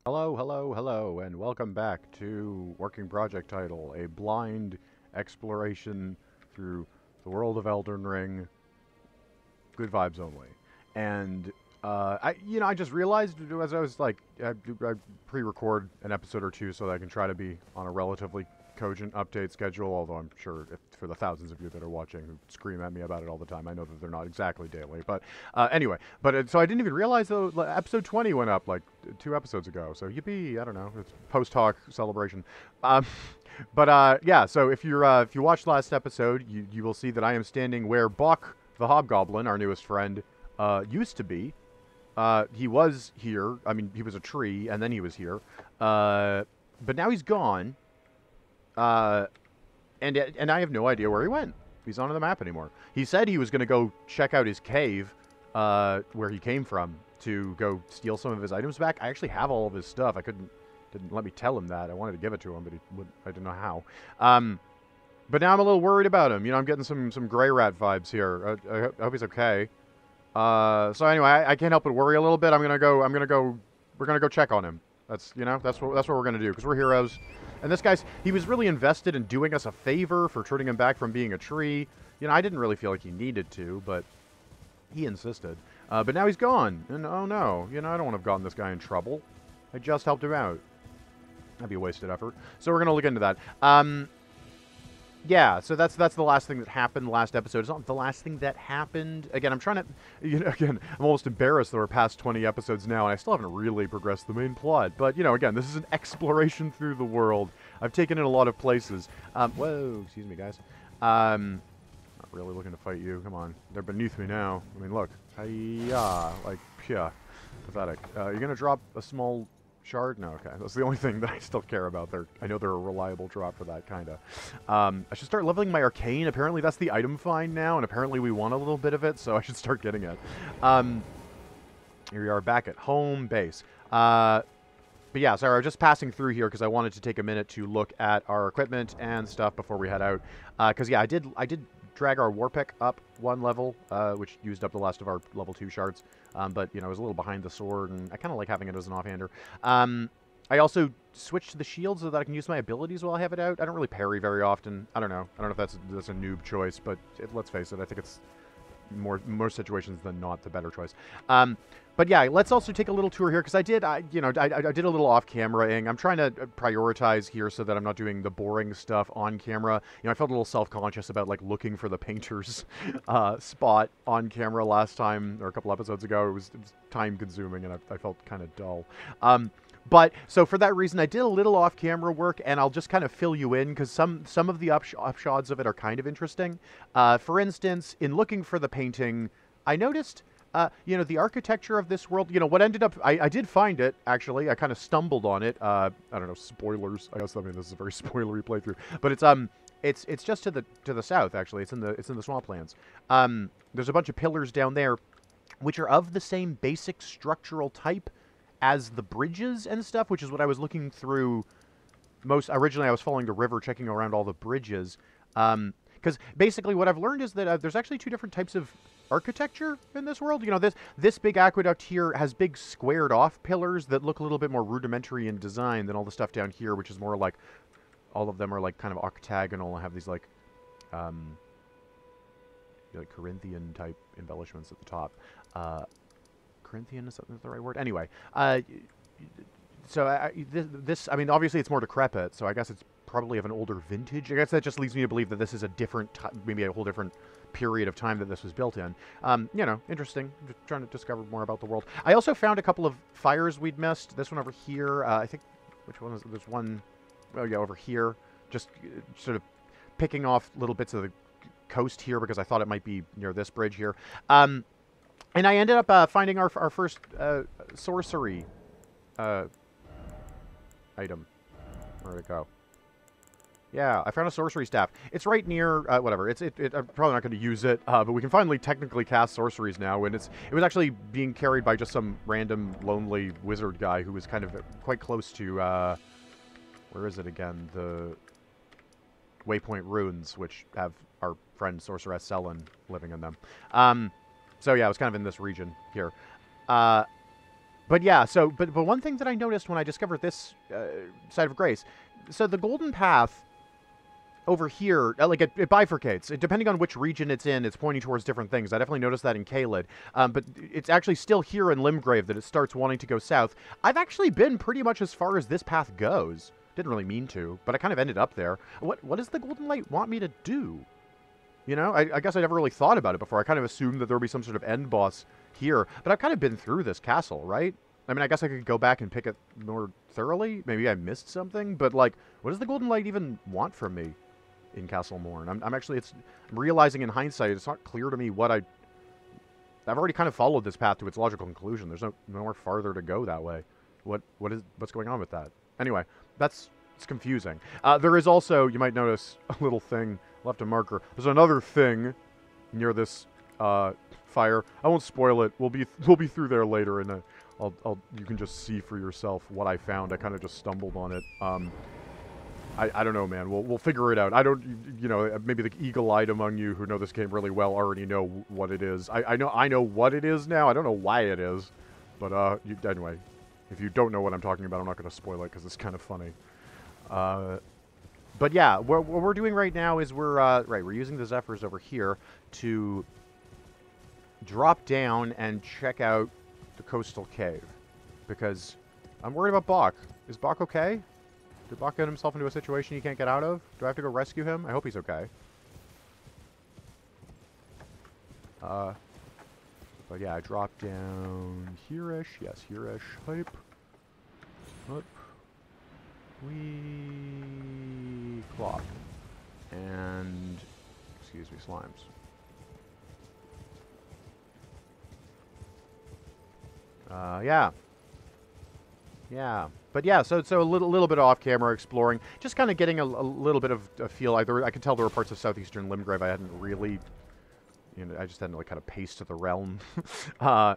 Hello, hello, hello, and welcome back to Working Project Title, a blind exploration through the world of Elden Ring. Good vibes only. And I just realized as I was like, I pre-record an episode or two so that I can try to be on a relatively cogent update schedule. Although I'm sure if, for the thousands of you that are watching who scream at me about it all the time, I know that they're not exactly daily. But anyway, so I didn't even realize though episode 20 went up like 2 episodes ago. So yippee! I don't know. It's post-hoc celebration. Um, but yeah. So if you watched last episode, you will see that I am standing where Buck the Hobgoblin, our newest friend, used to be. He was here. I mean, he was a tree, and then he was here. But now he's gone. Uh, and I have no idea where he went. He's not on the map anymore. He said he was going to go check out his cave, where he came from, to go steal some of his items back. I actually have all of his stuff. Didn't let me tell him that. I wanted to give it to him, but I didn't know how. But now I'm a little worried about him. You know, I'm getting some gray rat vibes here. I hope he's okay. So anyway, I can't help but worry a little bit. We're gonna go check on him. That's what we're gonna do, because we're heroes. And this guy's, he was really invested in doing us a favor for turning him back from being a tree. You know, I didn't really feel like he needed to, but he insisted. But now he's gone, and oh no, you know, I don't want to have gotten this guy in trouble. I just helped him out. That'd be a wasted effort. So we're gonna look into that. Yeah, so that's the last thing that happened last episode. It's not the last thing that happened. Again, I'm trying to, again, I'm almost embarrassed that we're past 20 episodes now, and I still haven't really progressed the main plot. But, again, this is an exploration through the world. I've taken in a lot of places. Whoa, excuse me, guys. Not really looking to fight you. Come on. They're beneath me now. I mean, look. Hi-ya. Like, yeah. Pathetic. You're going to drop a small shard? No, okay. That's the only thing that I still care about. I know they're a reliable drop for that, kind of. I should start leveling my arcane. Apparently that's the item find now, and apparently we want a little bit of it, so I should start getting it. Here we are back at home base. But yeah, sorry, I was just passing through here because I wanted to take a minute to look at our equipment and stuff before we head out. Because yeah, I did drag our war pick up one level, which used up the last of our level 2 shards. But, I was a little behind the sword, and I kind of like having it as an offhander. I also switched to the shield so that I can use my abilities while I have it out. I don't really parry very often. I don't know. I don't know if that's a noob choice, but let's face it, I think it's more situations than not the better choice. But yeah, let's also take a little tour here, because I did a little off-camera-ing. I'm trying to prioritize here so that I'm not doing the boring stuff on camera. I felt a little self-conscious about like looking for the painter's spot on camera last time, or a couple episodes ago. It was time-consuming, and I felt kind of dull. But, so for that reason, I did a little off-camera work, and I'll just kind of fill you in, because some of the upshots of it are kind of interesting. For instance, in looking for the painting, I noticed, the architecture of this world, what ended up, I did find it, actually. I kind of stumbled on it. I don't know, spoilers. I guess, I mean, this is a very spoilery playthrough. But it's just to the south, actually. It's in the swamplands. There's a bunch of pillars down there, which are of the same basic structural type as the bridges and stuff, which is what I was looking through most. Originally, I was following the river, checking around all the bridges. Because basically what I've learned is that there's actually 2 different types of architecture in this world. This big aqueduct here has big squared off pillars that look a little bit more rudimentary in design than all the stuff down here, which is more like, all of them are like kind of octagonal and have these like Corinthian type embellishments at the top. Corinthian, is that the right word? Anyway, so this, I mean, obviously it's more decrepit, so I guess it's probably of an older vintage. I guess that just leads me to believe that this is a different, maybe a whole different period of time that this was built in. Interesting. Just trying to discover more about the world. I also found a couple of fires we'd missed. This one over here, I think, which one is it? There's one, oh yeah, over here. Just sort of picking off little bits of the coast here because I thought it might be near this bridge here. And I ended up finding our first sorcery item. Where'd it go? Yeah, I found a sorcery staff. It's right near, whatever. I'm probably not going to use it, but we can finally technically cast sorceries now, and it was actually being carried by just some random lonely wizard guy who was kind of quite close to, where is it again? The Waypoint Ruins, which have our friend Sorceress Selene living in them. So yeah, I was kind of in this region here. But yeah, so but one thing that I noticed when I discovered this side of Grace, so the Golden Path over here, like it bifurcates. Depending on which region it's in, it's pointing towards different things. I definitely noticed that in Caelid. But it's actually still here in Limgrave that it starts wanting to go south. I've actually been pretty much as far as this path goes. Didn't really mean to, but I kind of ended up there. What does the Golden Light want me to do? You know, I guess I never really thought about it before. I kind of assumed that there would be some sort of end boss here. But I've kind of been through this castle, right? I mean, I guess I could go back and pick it more thoroughly. Maybe I missed something. But, like, what does the Golden Light even want from me in Castle Morn? I'm actually, I'm realizing in hindsight, it's not clear to me what I've already kind of followed this path to its logical conclusion. There's nowhere farther to go that way. What's going on with that? Anyway, it's confusing. There is also, you might notice, a little thing, left a marker. There's another thing near this fire. I won't spoil it. We'll be through there later, and you can just see for yourself what I found. I kind of just stumbled on it. I don't know, man. We'll figure it out. I don't, you know, maybe the eagle-eyed among you who know this game really well already know what it is. I know what it is now. I don't know why it is, but anyway, if you don't know what I'm talking about, I'm not going to spoil it because it's kind of funny. But yeah, what we're doing right now is we're using the Zephyrs over here to drop down and check out the coastal cave, because I'm worried about Bach. Is Bach okay? Did Bach get himself into a situation he can't get out of? Do I have to go rescue him? I hope he's okay. But yeah, I dropped down here-ish. Yes, here-ish. Hype. Up. We clock. And, excuse me, slimes. Yeah. Yeah. But yeah, so a little bit off-camera exploring, just kind of getting a little bit of a feel. I could tell there were parts of southeastern Limgrave I hadn't really, you know, I just hadn't like kind of paced to the realm. A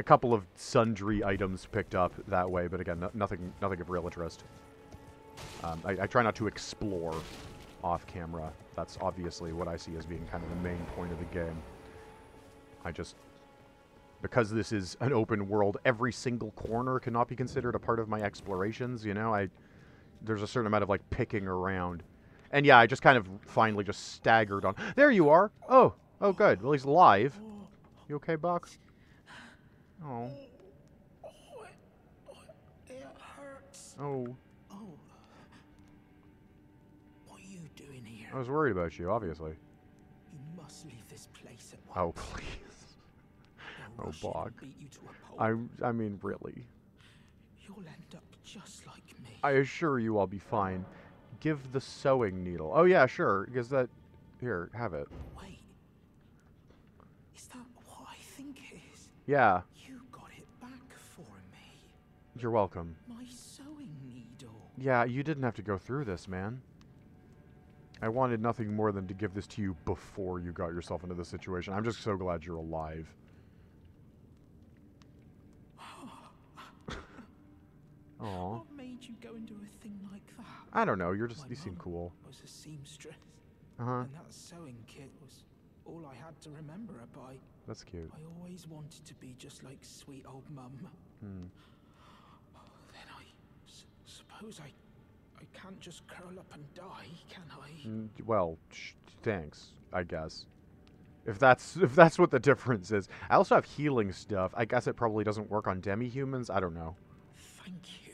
couple of sundry items picked up that way, but again, nothing of real interest. I try not to explore off-camera. That's obviously what I see as being kind of the main point of the game. Because this is an open world, every single corner cannot be considered a part of my explorations, you know? There's a certain amount of, like, picking around. And yeah, I just kind of finally just staggered on... There you are! Oh, good. Well, he's alive. You okay, Buck? Oh. It hurts. Oh. Oh. What are you doing here? I was worried about you, obviously. You must leave this place at once. Oh, please. Oh, Bog. I mean, really. You'll end up just like me. I assure you I'll be fine. Give the sewing needle. Oh, yeah, sure. Because that... Here, have it. Wait. Is that what I think it is? Yeah. You got it back for me. You're welcome. My sewing needle. Yeah, you didn't have to go through this, man. I wanted nothing more than to give this to you before you got yourself into this situation. I'm just so glad you're alive. Aww. What made you go and do a thing like that? I don't know. You seem cool. Was a seamstress. Uh-huh. And that sewing kit was all I had to remember her by. That's cute. I always wanted to be just like sweet old Mum. Hmm. Then I suppose I can't just curl up and die, can I? Well, thanks, I guess. If that's what the difference is. I also have healing stuff. I guess it probably doesn't work on demi-humans. I don't know. Thank you.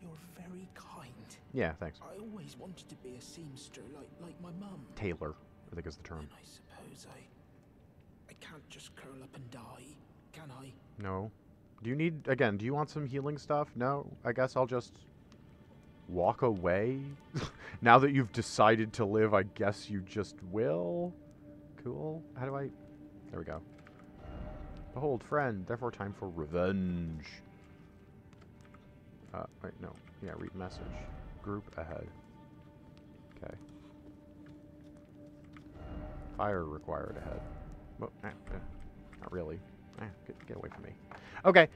You're very kind. Yeah, thanks. I always wanted to be a seamster like my mum. Tailor, I think is the term. And I suppose I can't just curl up and die, can I? No. Do you want some healing stuff? No? I guess I'll just walk away? Now that you've decided to live, I guess you just will? Cool. How do I... There we go. Behold, friend. Therefore, time for revenge. Wait, no. Yeah, read message. Group ahead. Okay. Fire required ahead. Well, not really. Get away from me. Okay,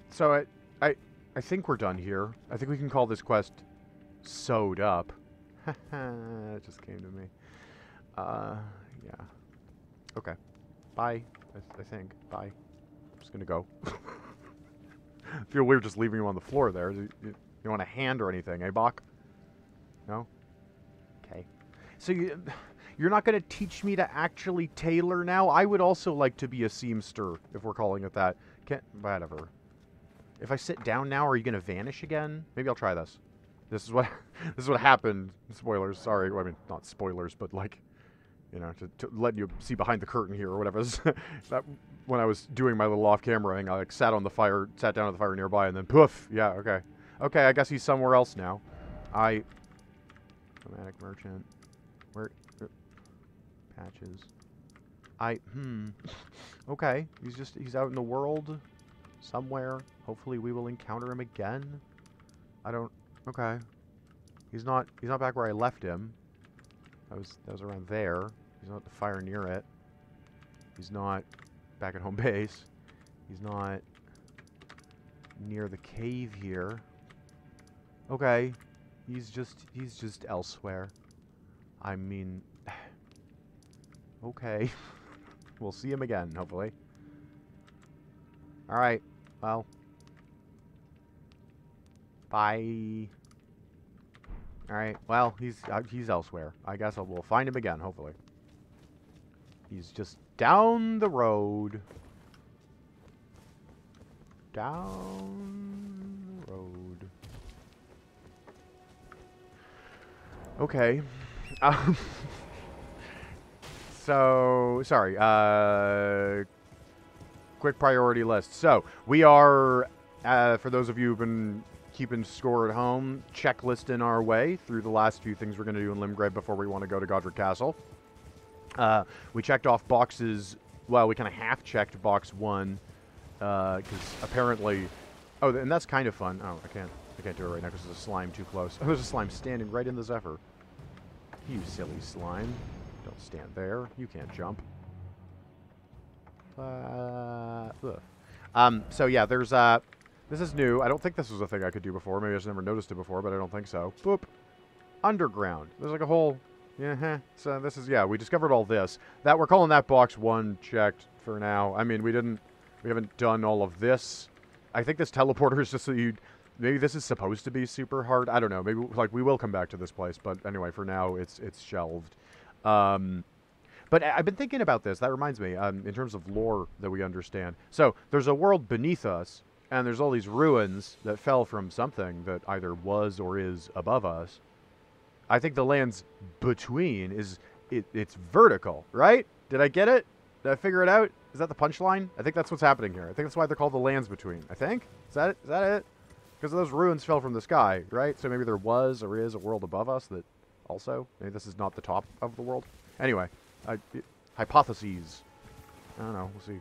so I think we're done here. I think we can call this quest sewed up. It just came to me. Yeah. Okay. Bye. I think. Bye. I'm just gonna go. Feel weird just leaving him on the floor there. You want a hand or anything, eh, Bach? No? Okay. So you're not going to teach me to actually tailor now? I would also like to be a seamster, if we're calling it that. Whatever. If I sit down now, are you going to vanish again? Maybe I'll try this. This is what this is what happened. Spoilers, sorry. Well, I mean, not spoilers, but like, you know, to let you see behind the curtain here or whatever. That, when I was doing my little off-camera thing, I like sat down on the fire nearby, and then poof. Yeah, okay. Okay, I guess he's somewhere else now. Romantic merchant. Where? Patches. Okay, he's out in the world somewhere. Hopefully we will encounter him again. Okay. He's not back where I left him. That was around there. He's not at the fire near it. He's not back at home base. He's not near the cave here. Okay. He's just elsewhere. I mean, okay. We'll see him again, hopefully. Alright, well. Bye. Alright, well, he's elsewhere. I guess we'll find him again, hopefully. He's just down the road. Down the road. Okay. So, sorry. Quick priority list. So, we are, for those of you who've been keeping score at home, checklisting our way through the last few things we're going to do in Limgrave before we want to go to Godric Castle. We checked off boxes, well, we kind of half-checked box 1, because apparently, oh, and that's kind of fun. Oh, I can't do it right now because there's a slime too close. Oh, there's a slime standing right in the Zephyr. You silly slime. Don't stand there. You can't jump. So yeah, there's, this is new. I don't think this was a thing I could do before. Maybe I just never noticed it before, but I don't think so. Boop. Underground. There's like a whole, So this is, yeah, we discovered all this. That, we're calling that box 1 checked for now. I mean, we haven't done all of this. I think this teleporter is just so maybe this is supposed to be super hard. I don't know. Maybe, like, we will come back to this place, but anyway, for now, it's shelved. But I've been thinking about this. That reminds me, in terms of lore that we understand. So, there's a world beneath us, and there's all these ruins that fell from something that either was or is above us. I think the lands between it's vertical, right? Did I get it? Did I figure it out? Is that the punchline? I think that's what's happening here. I think that's why they're called the lands between. I think? Is that it? Because those ruins fell from the sky, right? So maybe there was or is a world above us that also, maybe this is not the top of the world. Anyway, hypotheses. I don't know. We'll see.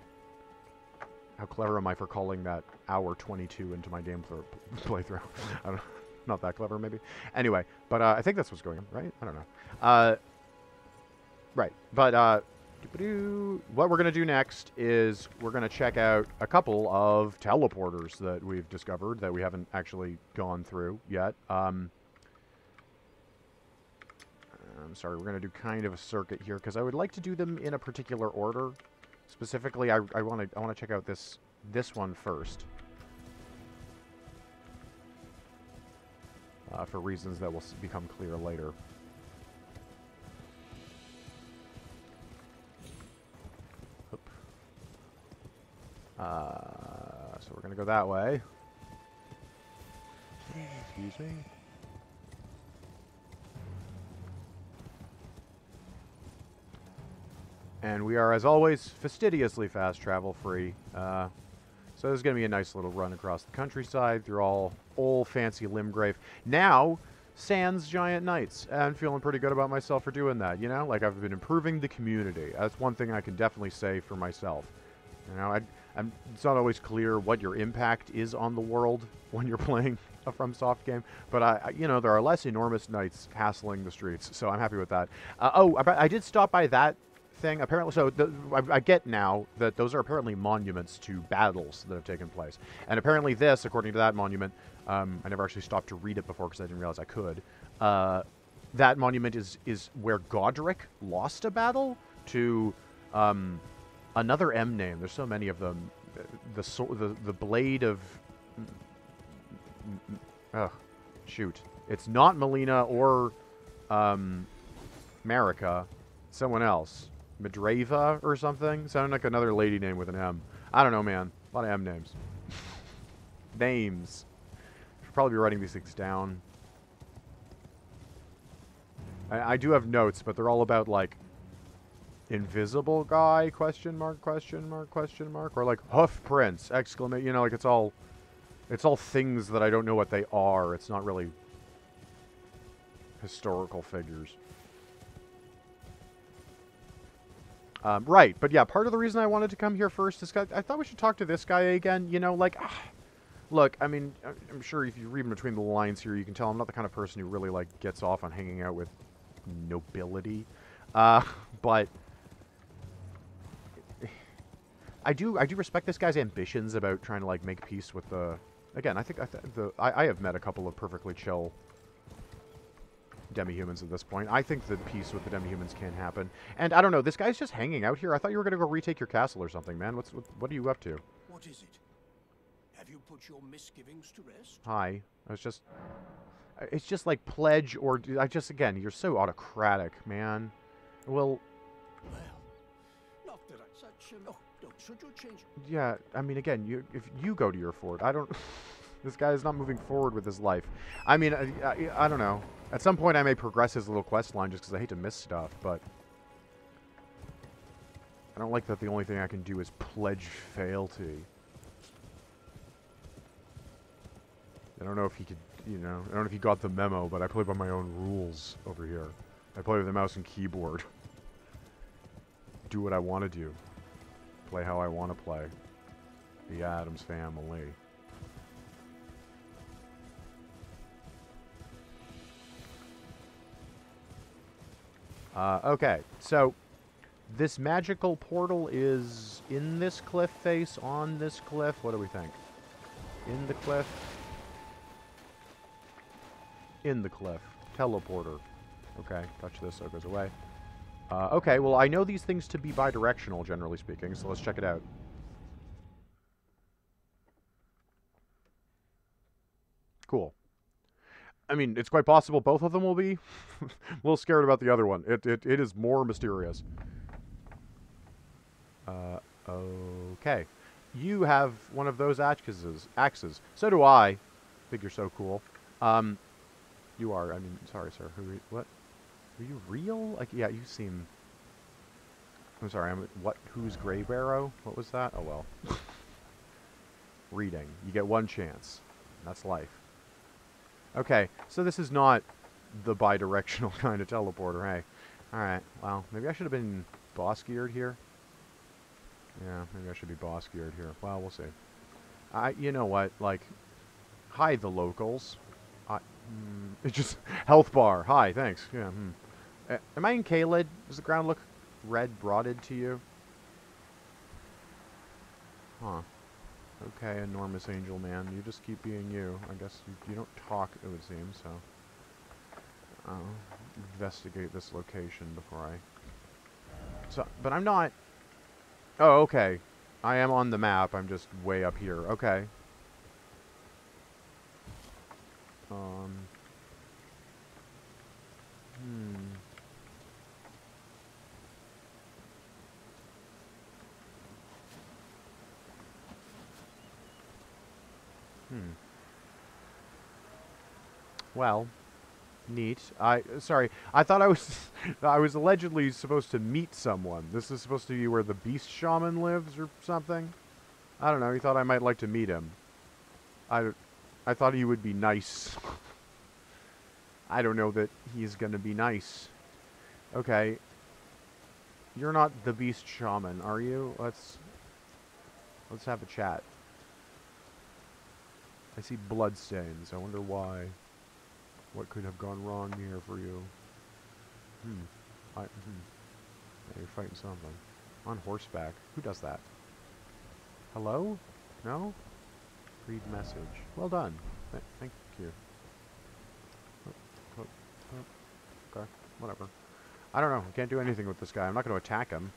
How clever am I for calling that hour 22 into my game playthrough? I don't know. Not that clever, maybe. Anyway, but I think that's what's going on, right? I don't know. Right, but what we're going to do next is we're going to check out a couple of teleporters that we've discovered that we haven't actually gone through yet. I'm sorry, we're going to do kind of a circuit here because I would like to do them in a particular order. Specifically, I want to check out this one first. For reasons that will become clear later. So we're going to go that way. Excuse me. And we are, as always, fastidiously fast travel free. So this is going to be a nice little run across the countryside through all old fancy Limgrave. Now, sans Giant Knights. And I'm feeling pretty good about myself for doing that, you know? Like, I've been improving the community. That's one thing I can definitely say for myself. You know, it's not always clear what your impact is on the world when you're playing a FromSoft game. But, you know, there are less enormous knights hassling the streets. So I'm happy with that. I did stop by that thing. Apparently, so I get now that those are apparently monuments to battles that have taken place. And apparently this, according to that monument, I never actually stopped to read it before because I didn't realize I could. That monument is where Godric lost a battle to another M name. There's so many of them. The blade of Ugh. Shoot. It's not Melina or, Marika. Someone else. Madrava or something? Sounded like another lady name with an M. I don't know, man. A lot of M names. Names. Should probably be writing these things down. I do have notes, but they're all about, like, invisible guy, question mark, question mark, question mark, or, like, hoof prints, exclamation, you know, like, it's all things that I don't know what they are. It's not really historical figures. Right, but yeah, part of the reason I wanted to come here first is I thought we should talk to this guy again, you know, like, look, I mean, I'm sure if you read between the lines here, you can tell I'm not the kind of person who really, like, gets off on hanging out with nobility, but I do respect this guy's ambitions about trying to, like, make peace with the, again, I have met a couple of perfectly chill demi-humans at this point. I think the peace with the demi-humans can happen. And I don't know, this guy's just hanging out here. I thought you were going to go retake your castle or something, man. What are you up to? What is it? Have you put your misgivings to rest? Hi. It's just like pledge or... again, you're so autocratic, man. Well... Well, not that I'm such a... Oh, don't, should you change... Yeah, I mean, again, if you go to your fort, I don't... This guy is not moving forward with his life. I mean, I don't know. At some point, I may progress his little quest line just because I hate to miss stuff, but... I don't like that the only thing I can do is pledge fealty. I don't know if he could, you know... I don't know if he got the memo, but I play by my own rules over here. I play with a mouse and keyboard. Do what I want to do. Play how I want to play. The Addams Family. Okay, so this magical portal is in this cliff face, on this cliff. What do we think? In the cliff? In the cliff. Teleporter. Okay, touch this so it goes away. Okay, well, I know these things to be bidirectional, generally speaking, so let's check it out. Cool. I mean, it's quite possible both of them will be. A little scared about the other one. It is more mysterious. Okay. You have one of those axes. So do I. Think you're so cool. You are. I mean, sorry, sir. What? Are you real? Like, yeah, you seem... I'm sorry, who's Grey Barrow? What was that? Oh, well. Reading. You get one chance. That's life. Okay, so this is not the bi-directional kind of teleporter, hey. Alright, well, maybe I should have been boss-geared here. Yeah, maybe I should be boss-geared here. Well, we'll see. You know what, like, hi, the locals. It's just, health bar. Hi, thanks. Yeah, am I in Caelid? Does the ground look red-broaded to you? Huh. Okay, enormous angel man. You just keep being you. I guess you don't talk, it would seem, so... I'll investigate this location before I... So, but I'm not... Oh, okay. I am on the map. I'm just way up here. Okay. Well, neat. Sorry, I thought I was allegedly supposed to meet someone. This is supposed to be where the beast shaman lives or something. I don't know, he thought I might like to meet him. I thought he would be nice. I don't know that he's gonna be nice. Okay. You're not the beast shaman, are you? Let's have a chat. I see bloodstains. I wonder why. What could have gone wrong here for you? Yeah, you're fighting something. On horseback. Who does that? Hello? No? Read message. Well done. Thank you. Okay, whatever. I don't know. I can't do anything with this guy. I'm not going to attack him.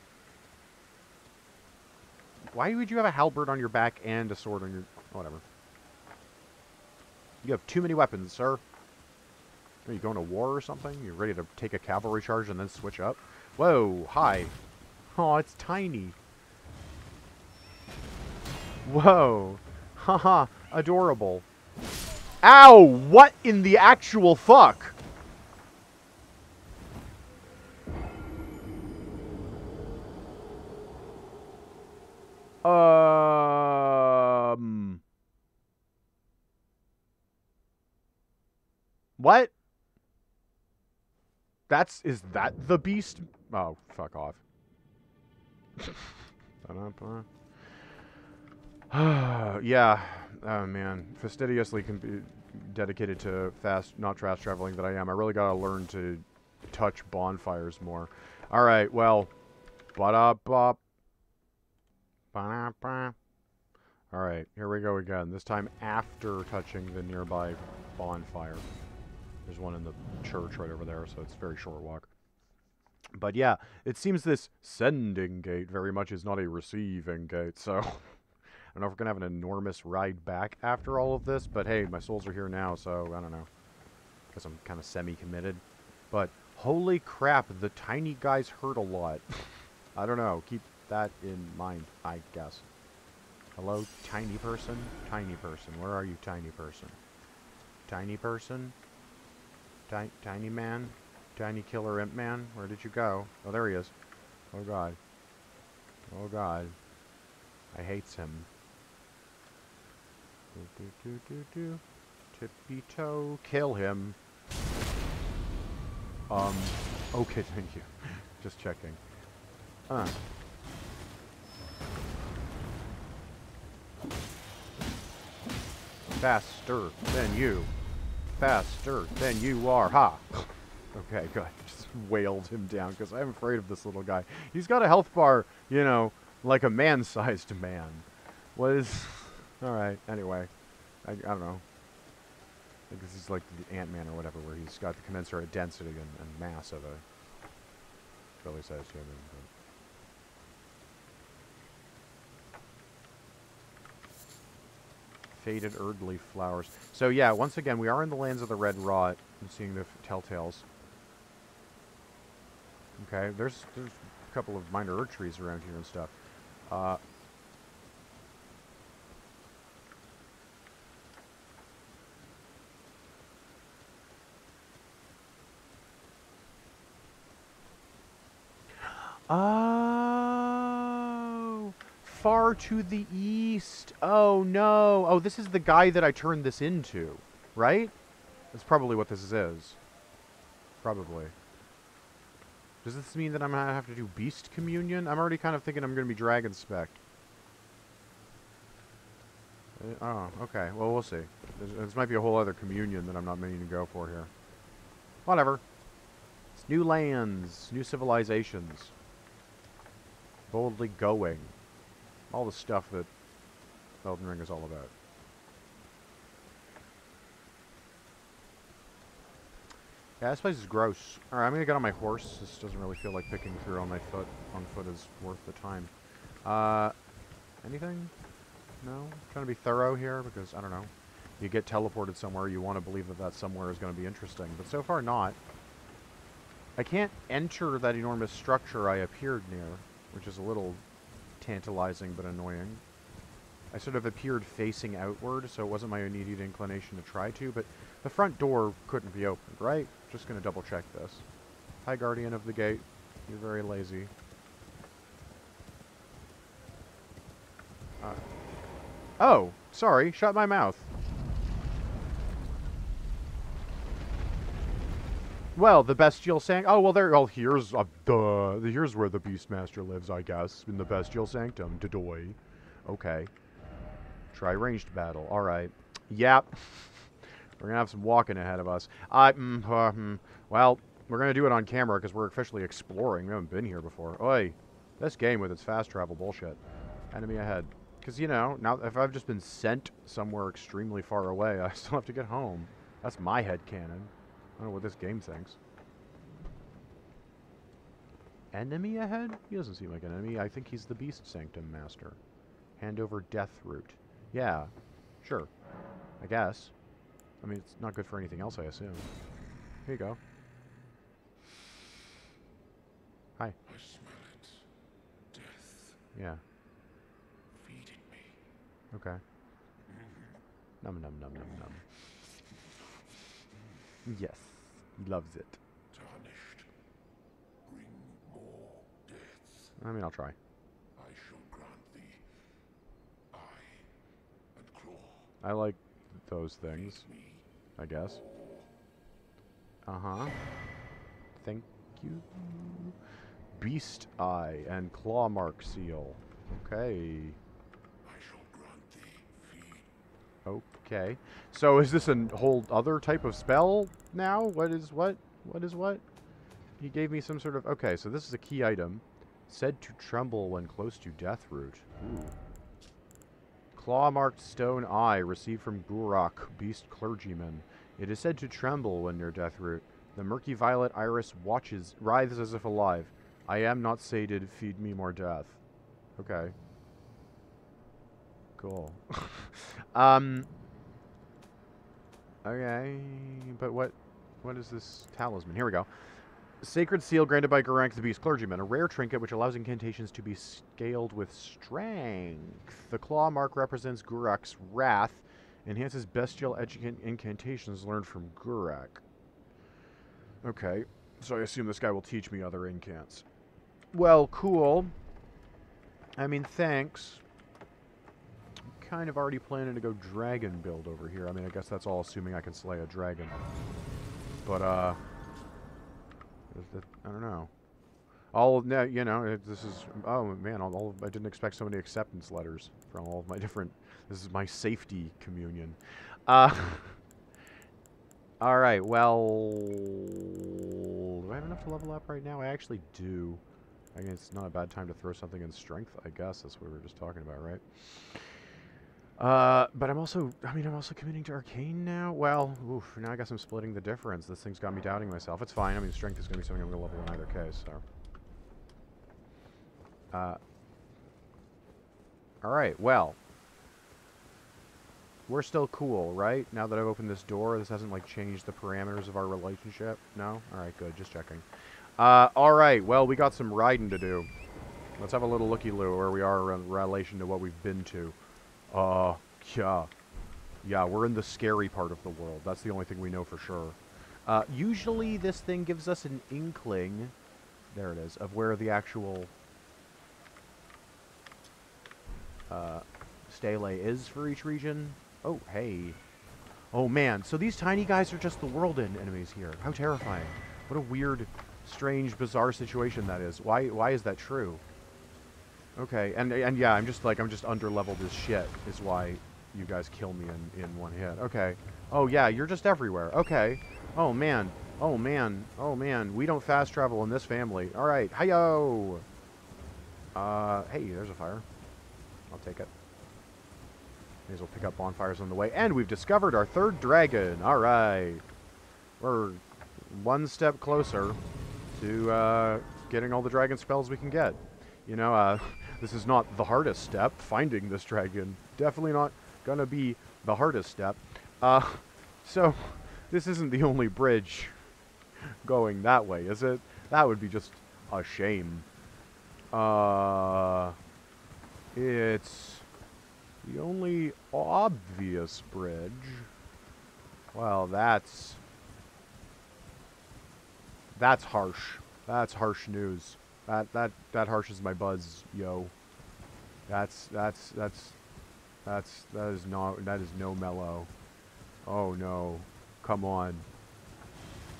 Why would you have a halberd on your back and a sword on your... Whatever. You have too many weapons, sir. Are you going to war or something? You ready to take a cavalry charge and then switch up? Whoa, hi. Oh, it's tiny. Whoa. Haha, adorable. Ow! What in the actual fuck? What? Is that the beast? Oh, fuck off. Yeah. Oh, man. Fastidiously can be dedicated to not fast traveling that I am. I really gotta learn to touch bonfires more. Alright, well. Ba-da-bop. Ba-da-ba. Alright, here we go again. This time after touching the nearby bonfire. There's one in the church right over there, so it's a very short walk. But yeah, it seems this sending gate very much is not a receiving gate, so... I don't know if we're going to have an enormous ride back after all of this, but hey, my souls are here now, so I don't know. Guess I'm kind of semi-committed. But holy crap, the tiny guys hurt a lot. I don't know, keep that in mind, I guess. Hello, tiny person? Tiny person, where are you, tiny person? Tiny person? Tiny man? Tiny killer imp man? Where did you go? Oh, there he is. Oh god. Oh god. I hates him. Tippy toe. Kill him. Okay, thank you. Just checking. Faster than you. Faster than you are. Ha! Okay, good. Just wailed him down because I'm afraid of this little guy. He's got a health bar, you know, like a man-sized man. What is... Alright, anyway. I don't know. I think this is like the Ant-Man or whatever, where he's got the commensurate density and mass of a fairly-sized human. But. Faded Erdleaf flowers. So yeah, once again, we are in the lands of the Red Rot and seeing the telltales. Okay, there's a couple of minor Erd trees around here and stuff. Oh, far to the east. Oh, no. Oh, this is the guy that I turned this into, right? That's probably what this is. Probably. Does this mean that I'm going to have to do Beast Communion? I'm already kind of thinking I'm going to be Dragon Spec. Oh, okay. Well, we'll see. This might be a whole other communion that I'm not meaning to go for here. Whatever. It's new lands, new civilizations. Boldly going. All the stuff that Elden Ring is all about. Yeah, this place is gross. Alright, I'm gonna get on my horse. This doesn't really feel like picking through on foot is worth the time. Anything? No? I'm trying to be thorough here because, I don't know. You get teleported somewhere, you want to believe that that somewhere is going to be interesting. But so far, not. I can't enter that enormous structure I appeared near, which is a little tantalizing but annoying. I sort of appeared facing outward, so it wasn't my immediate inclination to try to, but the front door couldn't be opened, right? Just going to double check this. Hi, Guardian of the Gate. You're very lazy. Oh, sorry. Shut my mouth. Well, the bestial sanctum. Oh, well, there. Oh, here's here's where the Beastmaster lives, I guess, in the bestial sanctum. Dodoy. Okay. Try ranged battle. All right. Yep. We're gonna have some walking ahead of us. Well, we're gonna do it on camera because we're officially exploring. We haven't been here before. Oi, this game with its fast travel bullshit. Enemy ahead. Because, you know, now if I've just been sent somewhere extremely far away, I still have to get home. That's my headcanon. I don't know what this game thinks. Enemy ahead? He doesn't seem like an enemy. I think he's the Beast Sanctum Master. Hand over Death Root. Yeah, sure. I guess. I mean, it's not good for anything else, I assume. Here you go. Hi. I smell it. Death Yeah. feeding me. Okay. Num num num num num. Yes. He loves it. Tarnished. Bring more death. I mean, I'll try. I shall grant thee eye and claw. I like those things, Me I guess. Uh-huh. Thank you. Beast Eye and Claw Mark Seal. Okay. I shall grant thee feed. Okay. So is this a whole other type of spell now? What is what? What is what? He gave me some sort of... Okay, so this is a key item. Said to tremble when close to Deathroot. Ooh. Claw-marked stone eye received from Gurak, beast clergyman. It is said to tremble when near Deathroot. The murky violet iris writhes as if alive. I am not sated, feed me more death. Okay. Cool. Okay, but what is this talisman? Here we go. Sacred seal granted by Gurak the Beast Clergyman, a rare trinket which allows incantations to be scaled with strength. The claw mark represents Gurak's wrath, enhances bestial incantations learned from Gurak. Okay, so I assume this guy will teach me other incants. Well, cool. I mean, thanks. I'm kind of already planning to go dragon build over here. I mean, I guess that's all assuming I can slay a dragon. But, I don't know. You know, this is... Oh, man, I didn't expect so many acceptance letters from all of my different... This is my safety communion. Alright, well... Do I have enough to level up right now? I actually do. I guess it's not a bad time to throw something in strength, I guess. That's what we were just talking about, right? But I'm also committing to arcane now? Well, oof, now I guess I'm splitting the difference. This thing's got me doubting myself. It's fine. I mean, strength is going to be something I'm going to level in either case, so... Alright, well... We're still cool, right? Now that I've opened this door, this hasn't, like, changed the parameters of our relationship? No? Alright, good. Just checking. Alright, well, we got some riding to do. Let's have a little looky-loo where we are in relation to what we've been to. Yeah. Yeah, we're in the scary part of the world. That's the only thing we know for sure. Usually this thing gives us an inkling, there it is, of where the actual stele is for each region. Oh, hey. Oh, man. So these tiny guys are just the world enemies here. How terrifying. What a weird, strange, bizarre situation that is. Why is that true? Okay, and yeah, I'm just under-leveled as shit is why you guys kill me in one hit. Okay. Oh, yeah, you're just everywhere. Okay. Oh, man. Oh, man. Oh, man. We don't fast travel in this family. All right. Hi-yo! Hey, there's a fire. I'll take it. May as well pick up bonfires on the way. And we've discovered our third dragon. All right. We're one step closer to getting all the dragon spells we can get. You know, this is not the hardest step, finding this dragon. Definitely not going to be the hardest step. So, this isn't the only bridge going that way, is it? That would be just a shame. It's the only obvious bridge. Well, that's harsh. That's harsh news. That harshes my buzz, yo. That is no mellow. Oh no. Come on.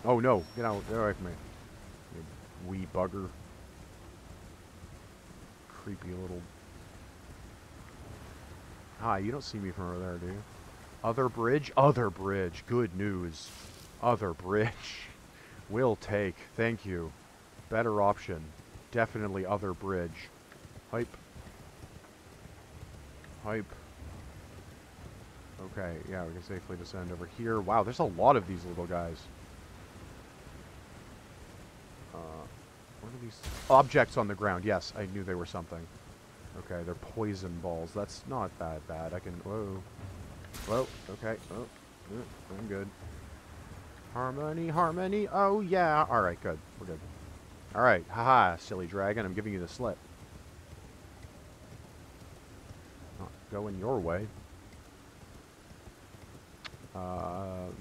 Oh no. Get away from me. You wee bugger. Creepy little... Hi, you don't see me from over there, do you? Other bridge? Other bridge. Good news. Other bridge. Will take. Thank you. Better option. Definitely other bridge. Hype. Hype. Okay, yeah, we can safely descend over here. Wow, there's a lot of these little guys. What are these? Objects on the ground. Yes, I knew they were something. Okay, they're poison balls. That's not that bad. I can... Whoa. Whoa. Okay. Oh. I'm good. Harmony, harmony. Oh, yeah. All right, good. We're good. All right. Haha, silly dragon. I'm giving you the slip. Not going your way.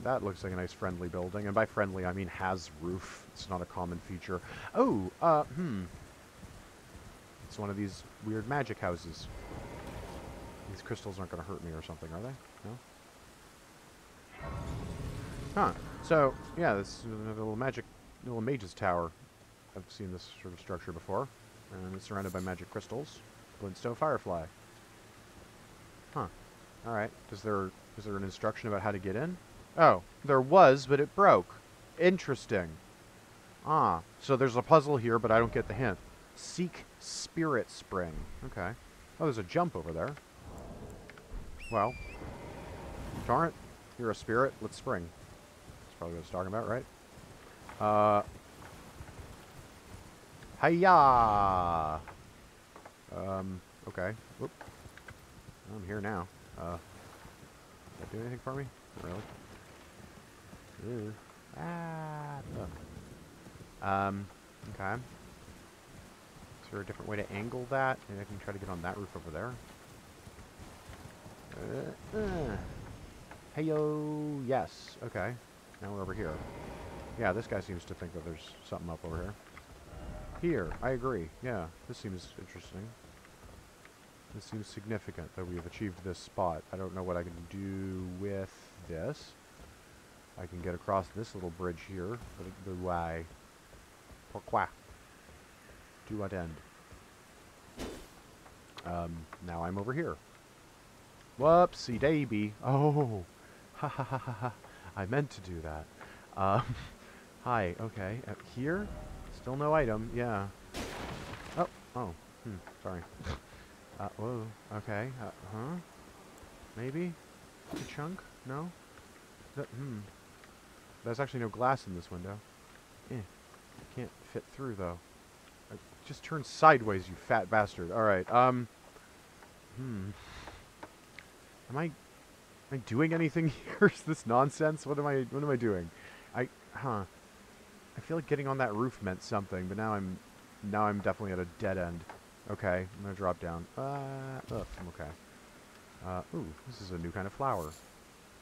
That looks like a nice friendly building. And by friendly, I mean has roof. It's not a common feature. Oh, It's one of these weird magic houses. These crystals aren't going to hurt me or something, are they? No? Huh. So, yeah, this is a little mage's tower. I've seen this sort of structure before. And it's surrounded by magic crystals. Glintstone Firefly. Huh. Alright. Is there an instruction about how to get in? Oh, there was, but it broke. Interesting. Ah, so there's a puzzle here, but I don't get the hint. Seek Spirit Spring. Okay. Oh, there's a jump over there. Well. Darn it. You're a spirit. Let's spring. That's probably what I was talking about, right? Hiya! Okay. Whoop. I'm here now. Did that do anything for me? Not really. Ew. Okay. Is there a different way to angle that? Maybe I can try to get on that roof over there. Heyo! Yes. Okay. Now we're over here. Yeah, this guy seems to think that there's something up over here. Here. I agree. Yeah, this seems interesting. This seems significant that we have achieved this spot. I don't know what I can do with this. I can get across this little bridge here. But why? Pourquoi? To what end? Now I'm over here. Whoopsie daisy. Oh. Ha ha ha ha ha. I meant to do that. Hi. Okay. Here? Still no item. Yeah. Oh. Oh. Sorry. Whoa. Okay. Huh? Maybe? A chunk? No? There's actually no glass in this window. Can't fit through, though. Just turn sideways, you fat bastard. Alright, Am I doing anything here? Is this nonsense? What am I doing? I feel like getting on that roof meant something, but now I'm definitely at a dead end. Okay, I'm gonna drop down. Okay. Ooh, this is a new kind of flower.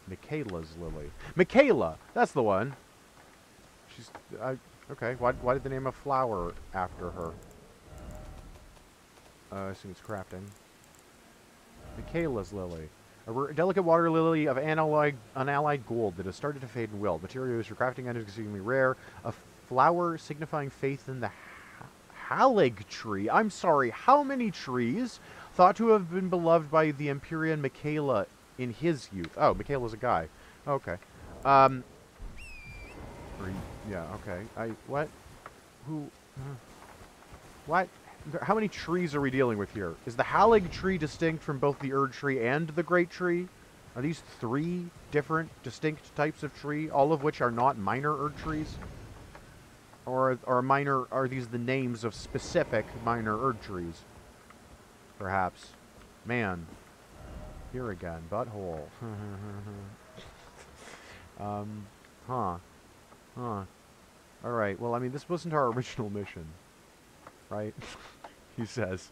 Michaela's lily. Michaela! That's the one! She's, okay, why did they name a flower after her? I assume it's crafting. Michaela's lily. A delicate water lily of unallied gold that has started to fade and wilt. Material used for crafting items exceedingly rare. A flower signifying faith in the Halig tree. I'm sorry, how many trees? Thought to have been beloved by the Empyrean Michaela in his youth. Oh, Michaela's a guy. Okay. Yeah, okay. What? Who? What? How many trees are we dealing with here? Is the Halig tree distinct from both the Erd tree and the Great Tree? Are these 3 different, distinct types of tree, all of which are not minor Erd trees? Or are these the names of specific minor Erd trees? Perhaps. Man. Here again. Butthole. Alright, well, I mean, this wasn't our original mission. Right? He says,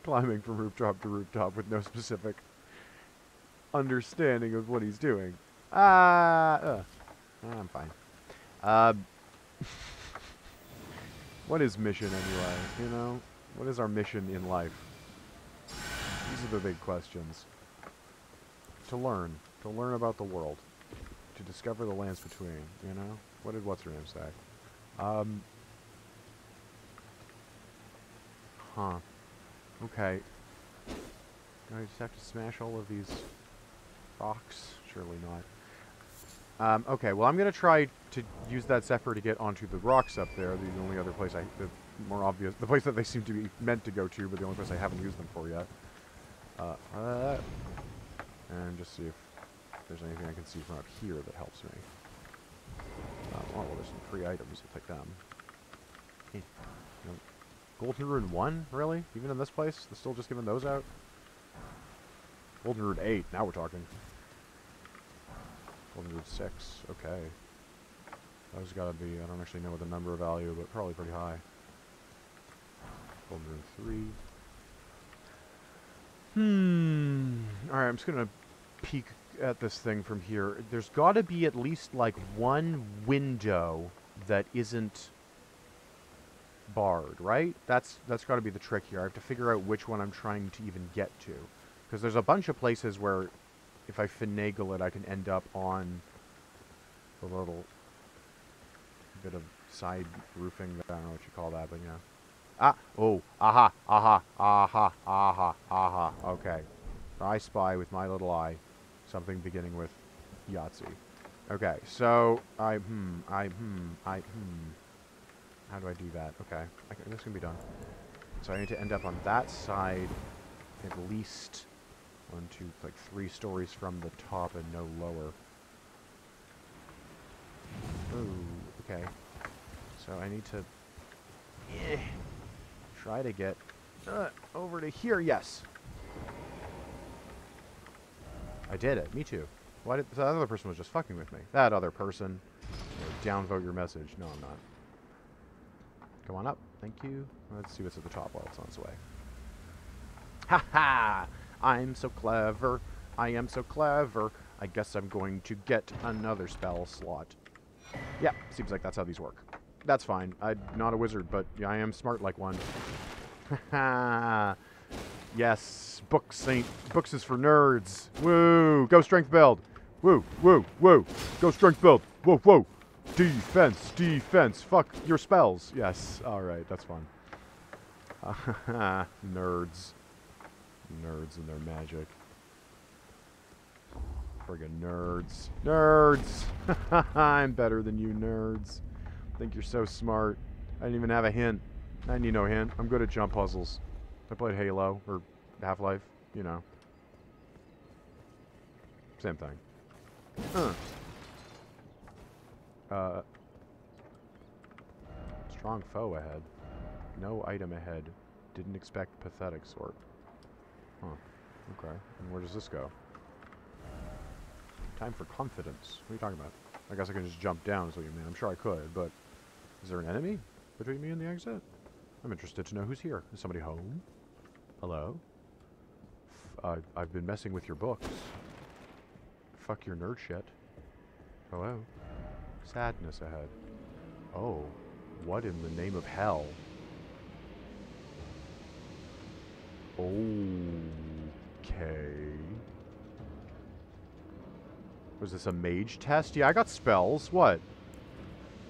climbing from rooftop to rooftop with no specific understanding of what he's doing. I'm fine. What is mission anyway, you know? What is our mission in life? These are the big questions. To learn about the world. To discover the lands between, you know? What did what's-her-name say? Okay. Do I just have to smash all of these rocks? Surely not. Okay, well I'm gonna try to use that Zephyr to get onto the rocks up there. The only other place the more obvious, the place that they seem to be meant to go to, but the only place I haven't used them for yet. And just see if there's anything I can see from up here that helps me. Well, there's some free items. I'll take them. Golden Rune 1? Really? Even in this place? They're still just giving those out? Golden Rune 8. Now we're talking. Golden Root 6. Okay. Those gotta be, I don't actually know what the number value, but probably pretty high. Golden Root 3. Alright, I'm just gonna peek at this thing from here. There's gotta be at least, like, one window that isn't barred, right? That's gotta be the trick here. I have to figure out which one I'm trying to even get to. Because there's a bunch of places where if I finagle it, I can end up on the little bit of side roofing. I don't know what you call that, but yeah. Ah! Oh! Aha! Aha! Aha! Aha! Aha! Okay. I spy with my little eye something beginning with Yahtzee. Okay, so How do I do that? Okay, this can be done. So I need to end up on that side at least 1, 2, like 3 stories from the top and no lower. Ooh, okay. So I need to try to get over to here. Yes. I did it. Me too. Why did that other person was just fucking with me? That other person. Downvote your message. No, I'm not. Come on up. Thank you. Let's see what's at the top while it's on its way. Ha ha! I'm so clever. I am so clever. I guess I'm going to get another spell slot. Yeah, seems like that's how these work. That's fine. I'm not a wizard, but yeah, I am smart like one. Ha yes, books is for nerds. Woo! Go strength build. Woo, woo, woo. Go strength build. Whoa, whoa. Defense, defense. Fuck your spells. Yes. All right, that's fun. Nerds. Nerds and their magic. Friggin' nerds. Nerds! I'm better than you nerds. Think you're so smart. I didn't even have a hint. I need no hint. I'm good at jump puzzles. I played Halo, or Half-Life, you know. Same thing. Strong foe ahead. No item ahead. Didn't expect pathetic sort. Huh. Okay. And where does this go? Time for confidence. What are you talking about? I guess I can just jump down is what you mean. I'm sure I could, but is there an enemy between me and the exit? I'm interested to know who's here. Is somebody home? Hello? I've been messing with your books. Fuck your nerd shit. Hello? Sadness ahead. Oh. What in the name of hell? Okay. Was this a mage test? Yeah, I got spells. What?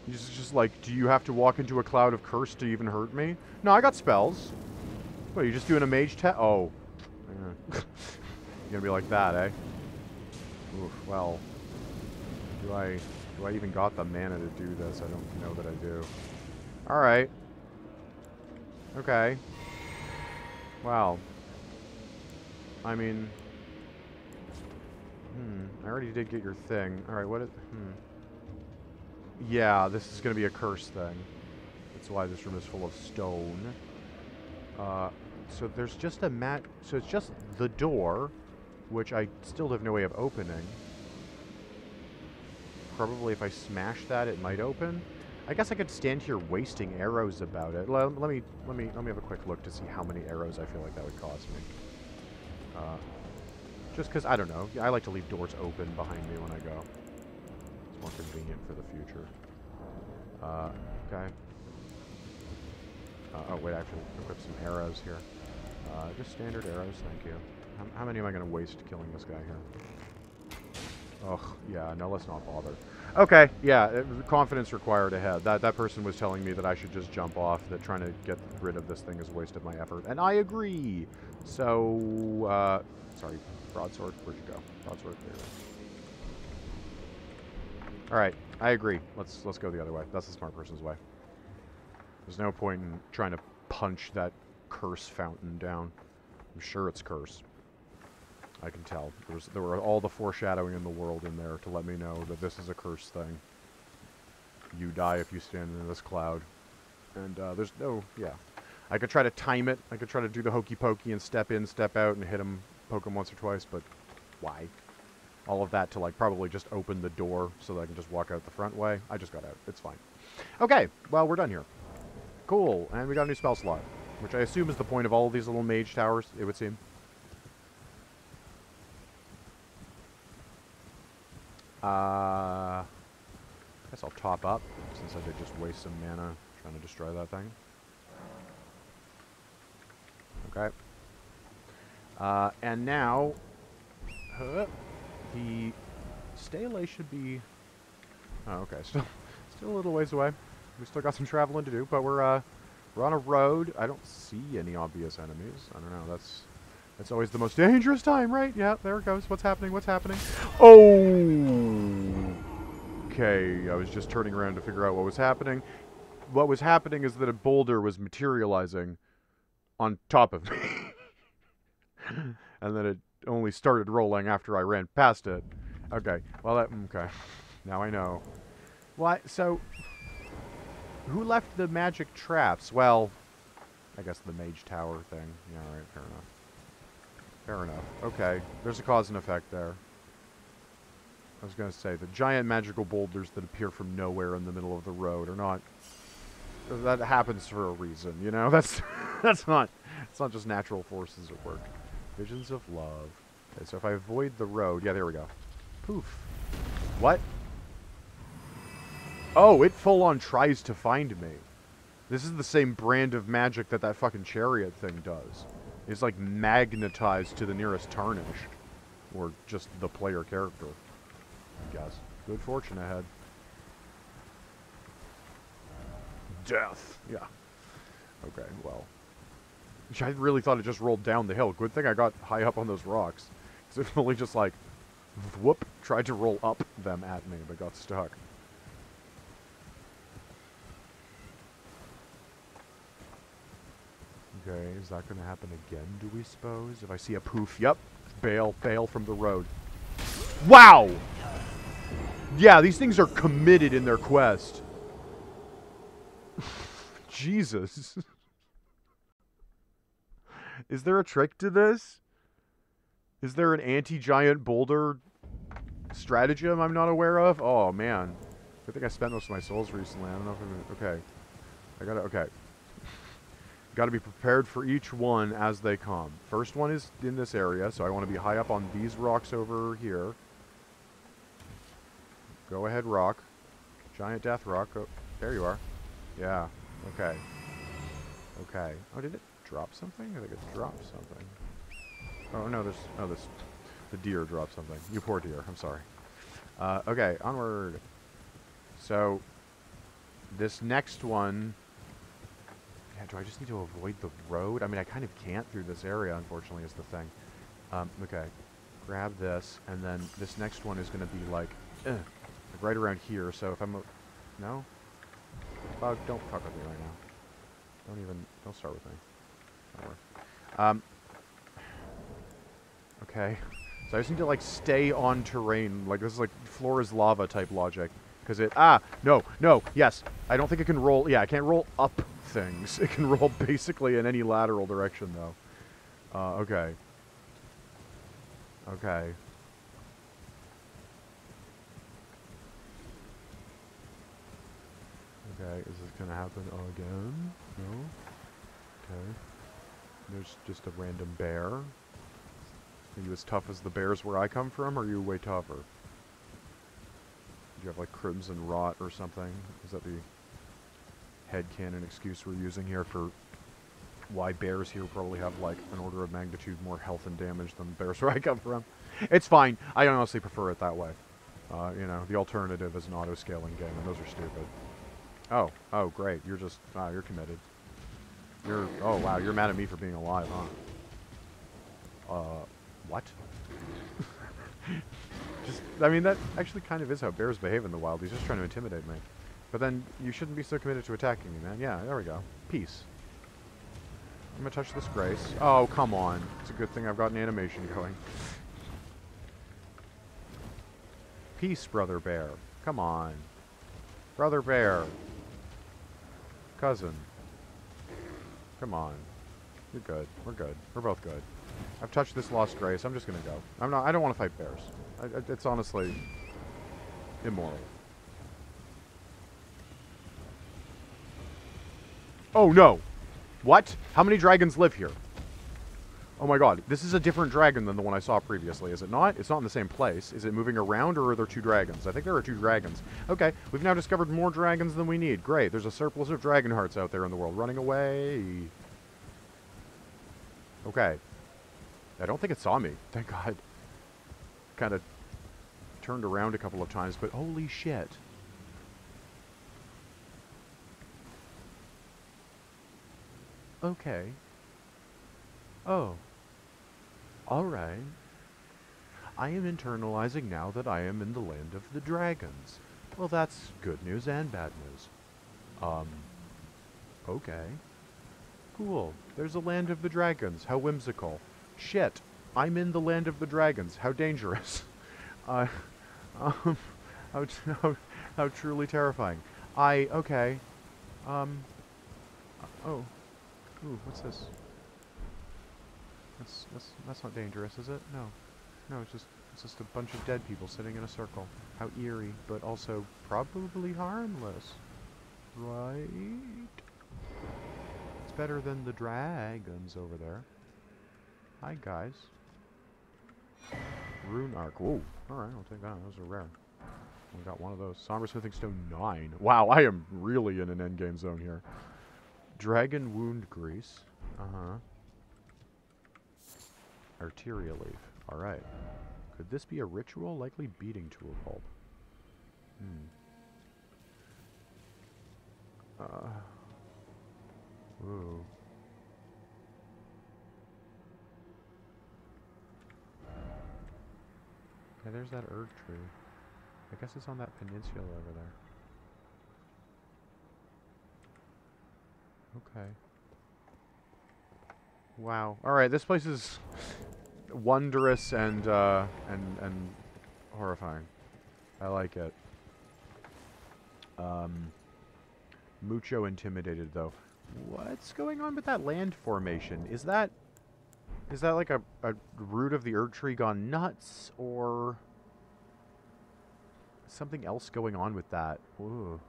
Just like, do you have to walk into a cloud of curse to even hurt me? No, I got spells. What, are you just doing a mage test? Oh. Yeah. You're gonna be like that, eh? Oof, well. Do I even got the mana to do this? I don't know that I do. Alright. Okay. Wow. I mean... I already did get your thing. Alright, what is... Yeah, this is gonna be a curse thing. That's why this room is full of stone. So there's just a mat... So it's just the door, which I still have no way of opening. Probably if I smash that, it might open. I guess I could stand here wasting arrows about it. Let me have a quick look to see how many arrows I feel like that would cost me. Just because, I don't know. I like to leave doors open behind me when I go. It's more convenient for the future. Okay. Oh, wait, actually, equip some arrows here. Just standard arrows, thank you. How many am I going to waste killing this guy here? Ugh, yeah, no, let's not bother. Okay, yeah, confidence required ahead. That person was telling me that I should just jump off, that trying to get rid of this thing is a waste of my effort, and I agree! So, sorry, broadsword, where'd you go? Broadsword, there it is. Alright, I agree. Let's go the other way. That's the smart person's way. There's no point in trying to punch that curse fountain down. I'm sure it's cursed. I can tell. There were all the foreshadowing in the world in there to let me know that this is a cursed thing. You die if you stand in this cloud. And there's no... Yeah. I could try to time it. I could try to do the hokey pokey and step in, step out, and hit him, poke him once or twice, but why? all of that to, like, probably just open the door so that I can just walk out the front way. I just got out. It's fine. Okay, well, we're done here. Cool, and we got a new spell slot, which I assume is the point of all of these little mage towers, it would seem. Guess I'll top up, since I did just waste some mana trying to destroy that thing. Okay. And now, the stele should be... Oh, okay, still a little ways away. We still got some traveling to do, but we're on a road. I don't see any obvious enemies. I don't know, that's always the most dangerous time, right? Yeah, there it goes. What's happening? What's happening? Oh! Okay, I was just turning around to figure out what was happening. What was happening is that a boulder was materializing on top of me. And then it only started rolling after I ran past it. Okay, well, okay. Now I know. What? So, who left the magic traps? Well, I guess the mage tower thing. Yeah, alright, fair enough. Fair enough. Okay, there's a cause and effect there. I was going to say, the giant magical boulders that appear from nowhere in the middle of the road are not... That happens for a reason, you know? That's not... It's not just natural forces at work. Visions of love. Okay, so if I avoid the road... Yeah, there we go. Poof. What? Oh, it full-on tries to find me. This is the same brand of magic that fucking chariot thing does. It's like magnetized to the nearest tarnish. Or just the player character. I guess. Good fortune ahead. Death. Yeah. Okay, well. I really thought it just rolled down the hill. Good thing I got high up on those rocks. Because it really just like, whoop, tried to roll up them at me, but got stuck. Okay, is that going to happen again, do we suppose? If I see a poof, yep. Bail from the road. Wow! Yeah, these things are committed in their quest. Jesus. Is there a trick to this? Is there an anti-giant boulder stratagem I'm not aware of? Oh, man. I think I spent most of my souls recently. I don't know if I'm... Okay. Okay. Gotta be prepared for each one as they come. First one is in this area, so I want to be high up on these rocks over here. Go ahead, rock. Giant death rock. Oh, there you are. Yeah. Okay. Okay. Oh, did it drop something? I think it dropped something. Oh, no, there's... Oh, this... The deer dropped something. You poor deer. I'm sorry. Okay, onward. So, this next one... Yeah, do I just need to avoid the road? I mean, I kind of can't through this area, unfortunately, is the thing. Okay. Grab this, and then this next one is going to be like right around here, so if I'm... No? Oh, don't fuck with me right now. Don't start with me. Don't worry. Okay. So I just need to, like, stay on terrain. Like, this is, like, floor is lava type logic. Because it... No, yes. I don't think it can roll... Yeah, I can't roll up things. It can roll basically in any lateral direction, though. Okay. Okay. Okay, is this gonna happen again? No? Okay. There's just a random bear. Are you as tough as the bears where I come from, or are you way tougher? Do you have, like, crimson rot or something? Is that the headcanon excuse we're using here for why bears here probably have, like, an order of magnitude more health and damage than bears where I come from? It's fine. I honestly prefer it that way. You know, the alternative is an auto-scaling game, and those are stupid. Oh, great. You're just, you're committed. Oh, wow, you're mad at me for being alive, huh? What? I mean, that actually kind of is how bears behave in the wild. He's just trying to intimidate me. But then, you shouldn't be so committed to attacking me, man. Yeah, there we go. Peace. I'm gonna touch this grace. Oh, come on. It's a good thing I've got an animation going. Peace, brother bear. Come on. Brother bear. Cousin. Come on. You're good. We're good. We're both good. I've touched this lost grace. I'm just gonna go. I don't want to fight bears. It's honestly immoral. Oh no! What? How many dragons live here? Oh my god, this is a different dragon than the one I saw previously, is it not? It's not in the same place. Is it moving around, or are there 2 dragons? I think there are 2 dragons. Okay, we've now discovered more dragons than we need. Great, there's a surplus of dragon hearts out there in the world. Running away. Okay. I don't think it saw me. Thank god. Kind of turned around a couple of times, but holy shit. Okay. Oh. Alright. I am internalizing now that I am in the land of the dragons. Well, that's good news and bad news. Okay. Cool. There's a land of the dragons. How whimsical. Shit. I'm in the land of the dragons. How dangerous. How truly terrifying. Okay. Oh. Ooh, what's this? That's not dangerous, is it? No. No, it's just a bunch of dead people sitting in a circle. How eerie, but also probably harmless. Right? It's better than the dragons over there. Hi, guys. Rune Arc. Whoa. Alright, I'll take that. Those are rare. We got one of those. Somber Smithing Stone 9. Wow, I am really in an endgame zone here. Dragon Wound Grease. Uh-huh. Arteria Leaf. Alright. Could this be a ritual? Likely beating tool bulb. Ooh. Yeah, there's that Erd tree. I guess it's on that peninsula over there. Okay. Wow. Alright, this place is wondrous and horrifying. I like it. Mucho intimidated, though. What's going on with that land formation? Is that like a root of the Erd tree gone nuts, or something else going on with that? Ooh.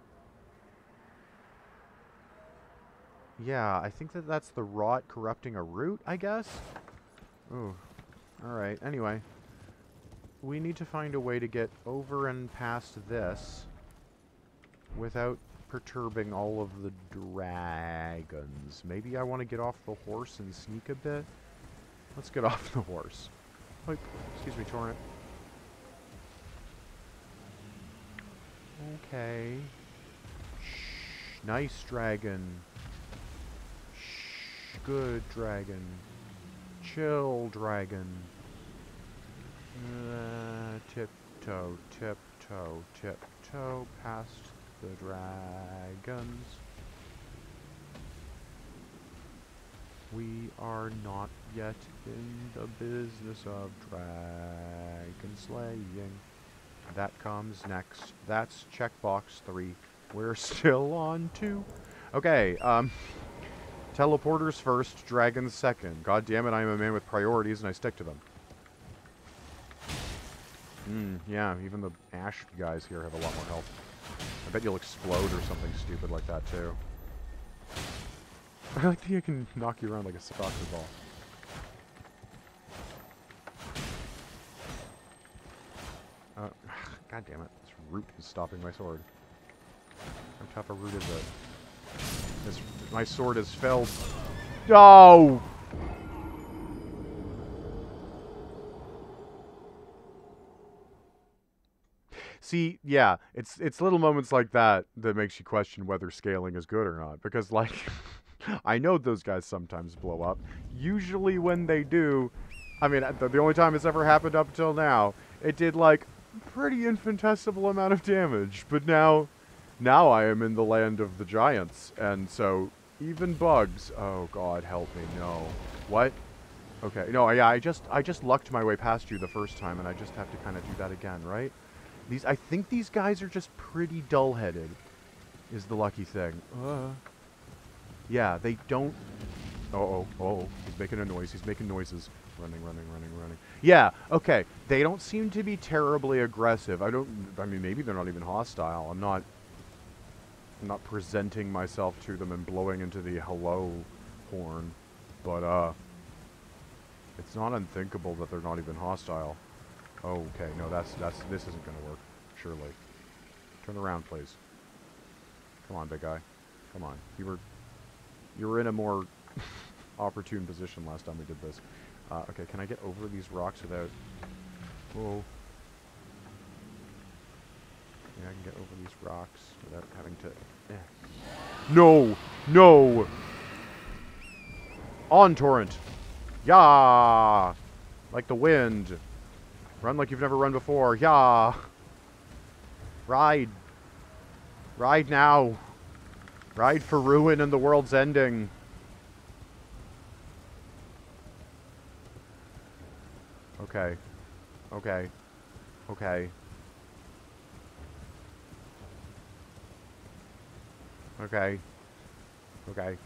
Yeah, I think that's the rot corrupting a root, I guess? Ooh. Alright, anyway. We need to find a way to get over and past this without perturbing all of the dragons. Maybe I want to get off the horse and sneak a bit? Let's get off the horse. Oh, excuse me, Torrent. Okay. Shh. Nice dragon. Shh. Good dragon. Chill dragon. Tiptoe, tiptoe, tiptoe past the dragons. We are not yet in the business of dragon slaying. That comes next. That's checkbox 3. We're still on 2. Okay, teleporters first, dragons second. God damn it, I am a man with priorities and I stick to them. Yeah, even the ash guys here have a lot more health. I bet you'll explode or something stupid like that, too. I like that you can knock you around like a soccer ball. God damn it. This root is stopping my sword. How tough a root is it? My sword is felled. Oh! See, yeah, it's little moments like that that makes you question whether scaling is good or not. Because, like, I know those guys sometimes blow up. Usually when they do, I mean, the only time it's ever happened up till now, it did, like, pretty infinitesimal amount of damage. But now I am in the land of the giants, and so even bugs. Oh God, help me! No, what? Okay, no, yeah, I just lucked my way past you the first time, and I just have to kind of do that again, right? I think these guys are just pretty dull-headed, is the lucky thing. Yeah, they don't. Oh, he's making a noise. He's making noises. Running. Yeah, okay. They don't seem to be terribly aggressive. I mean, maybe they're not even hostile. I'm not presenting myself to them and blowing into the hello horn. But, it's not unthinkable that they're not even hostile. Oh, okay. No, this isn't gonna work. Surely. Turn around, please. Come on, big guy. Come on. You were in a more opportune position last time we did this. Okay, can I get over these rocks without... Whoa. Yeah, I can get over these rocks without having to... No! No! On torrent! Yah! Like the wind. Run like you've never run before. Yah! Ride. Ride now. Ride for ruin and the world's ending. Okay. Okay. Okay. Okay. Okay.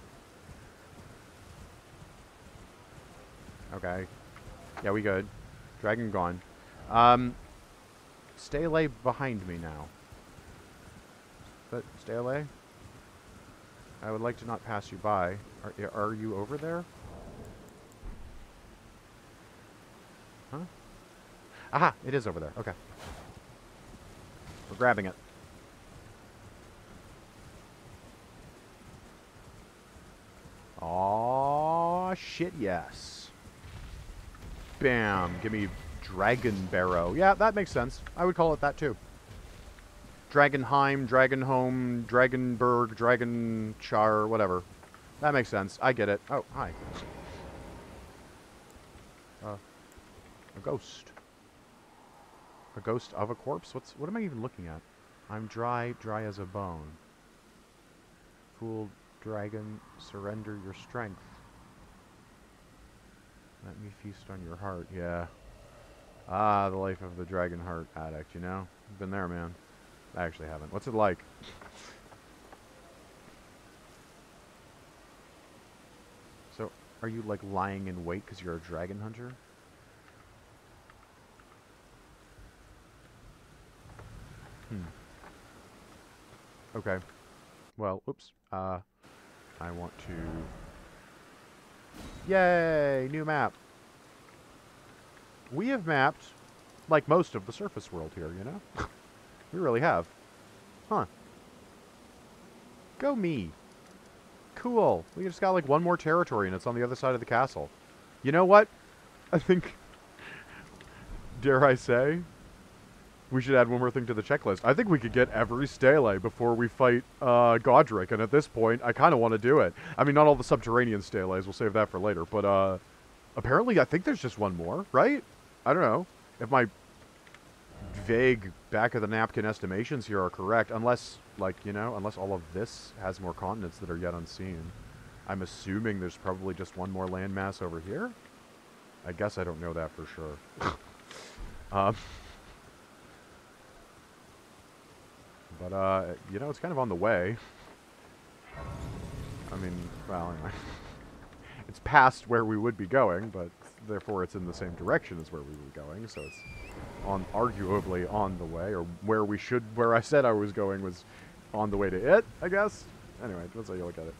Okay. Yeah, we good. Dragon gone. Stay away behind me now. But stay away. I would like to not pass you by. Are you over there? Huh? Aha! It is over there. Okay. We're grabbing it. Aw, shit, yes. Bam. Give me Dragon Barrow. Yeah, that makes sense. I would call it that, too. Dragonheim, Dragonhome, Dragonberg, Dragonchar, whatever. That makes sense. I get it. Oh, hi. A ghost. A ghost of a corpse? What am I even looking at? I'm dry as a bone. Fool dragon, surrender your strength. Let me feast on your heart. Yeah. Ah, the life of the dragon heart addict, you know? Been there, man. I actually haven't. What's it like? So, are you, like, lying in wait because you're a dragon hunter? Okay. Well, oops. I want to... Yay! New map. We have mapped, like most of the surface world here, you know? We really have. Huh. Go me. Cool. We just got like one more territory and it's on the other side of the castle. You know what? I think... Dare I say? We should add one more thing to the checklist. I think we could get every stele before we fight Godric, and at this point, I kind of want to do it. I mean, not all the subterranean steles. We'll save that for later. But apparently, I think there's just one more, right? I don't know. If my vague back-of-the-napkin estimations here are correct, unless, like, you know, unless all of this has more continents that are yet unseen. I'm assuming there's probably just one more landmass over here? I guess I don't know that for sure. But, you know, it's kind of on the way. I mean, well, anyway. It's past where we would be going, but therefore it's in the same direction as where we were going, so it's arguably on the way, or where I said I was going was on the way to it, I guess? Anyway, that's how you look at it.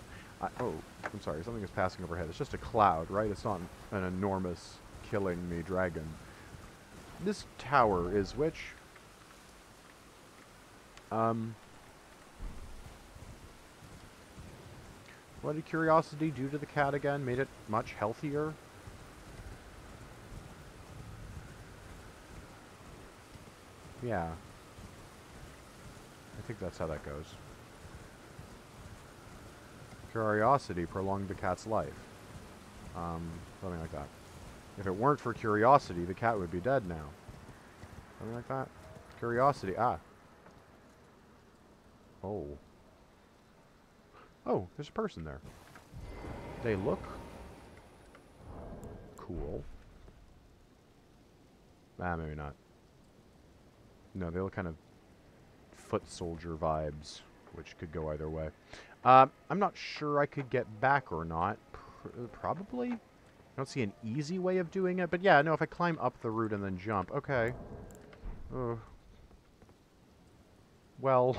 Oh, I'm sorry, something is passing overhead. It's just a cloud, right? It's not an enormous killing me dragon. This tower is which? What did curiosity do to the cat again? Made it much healthier? Yeah. I think that's how that goes. Curiosity prolonged the cat's life. Something like that. If it weren't for curiosity, the cat would be dead now. Something like that. Curiosity. Ah. Oh. Oh, there's a person there. They look cool. Ah, maybe not. No, they look kind of foot soldier vibes, which could go either way. I'm not sure I could get back or not. Probably? don't see an easy way of doing it, but yeah, no, if I climb up the root and then jump, okay. Well,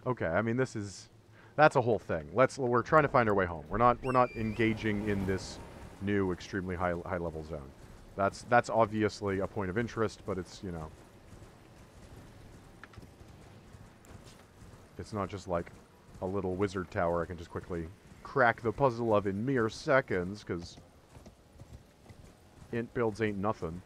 okay, I mean, that's a whole thing. We're trying to find our way home. We're not engaging in this new extremely high level zone. That's obviously a point of interest, but it's, you know, it's not just like a little wizard tower I can just quickly crack the puzzle of in mere seconds, because int builds ain't nothing.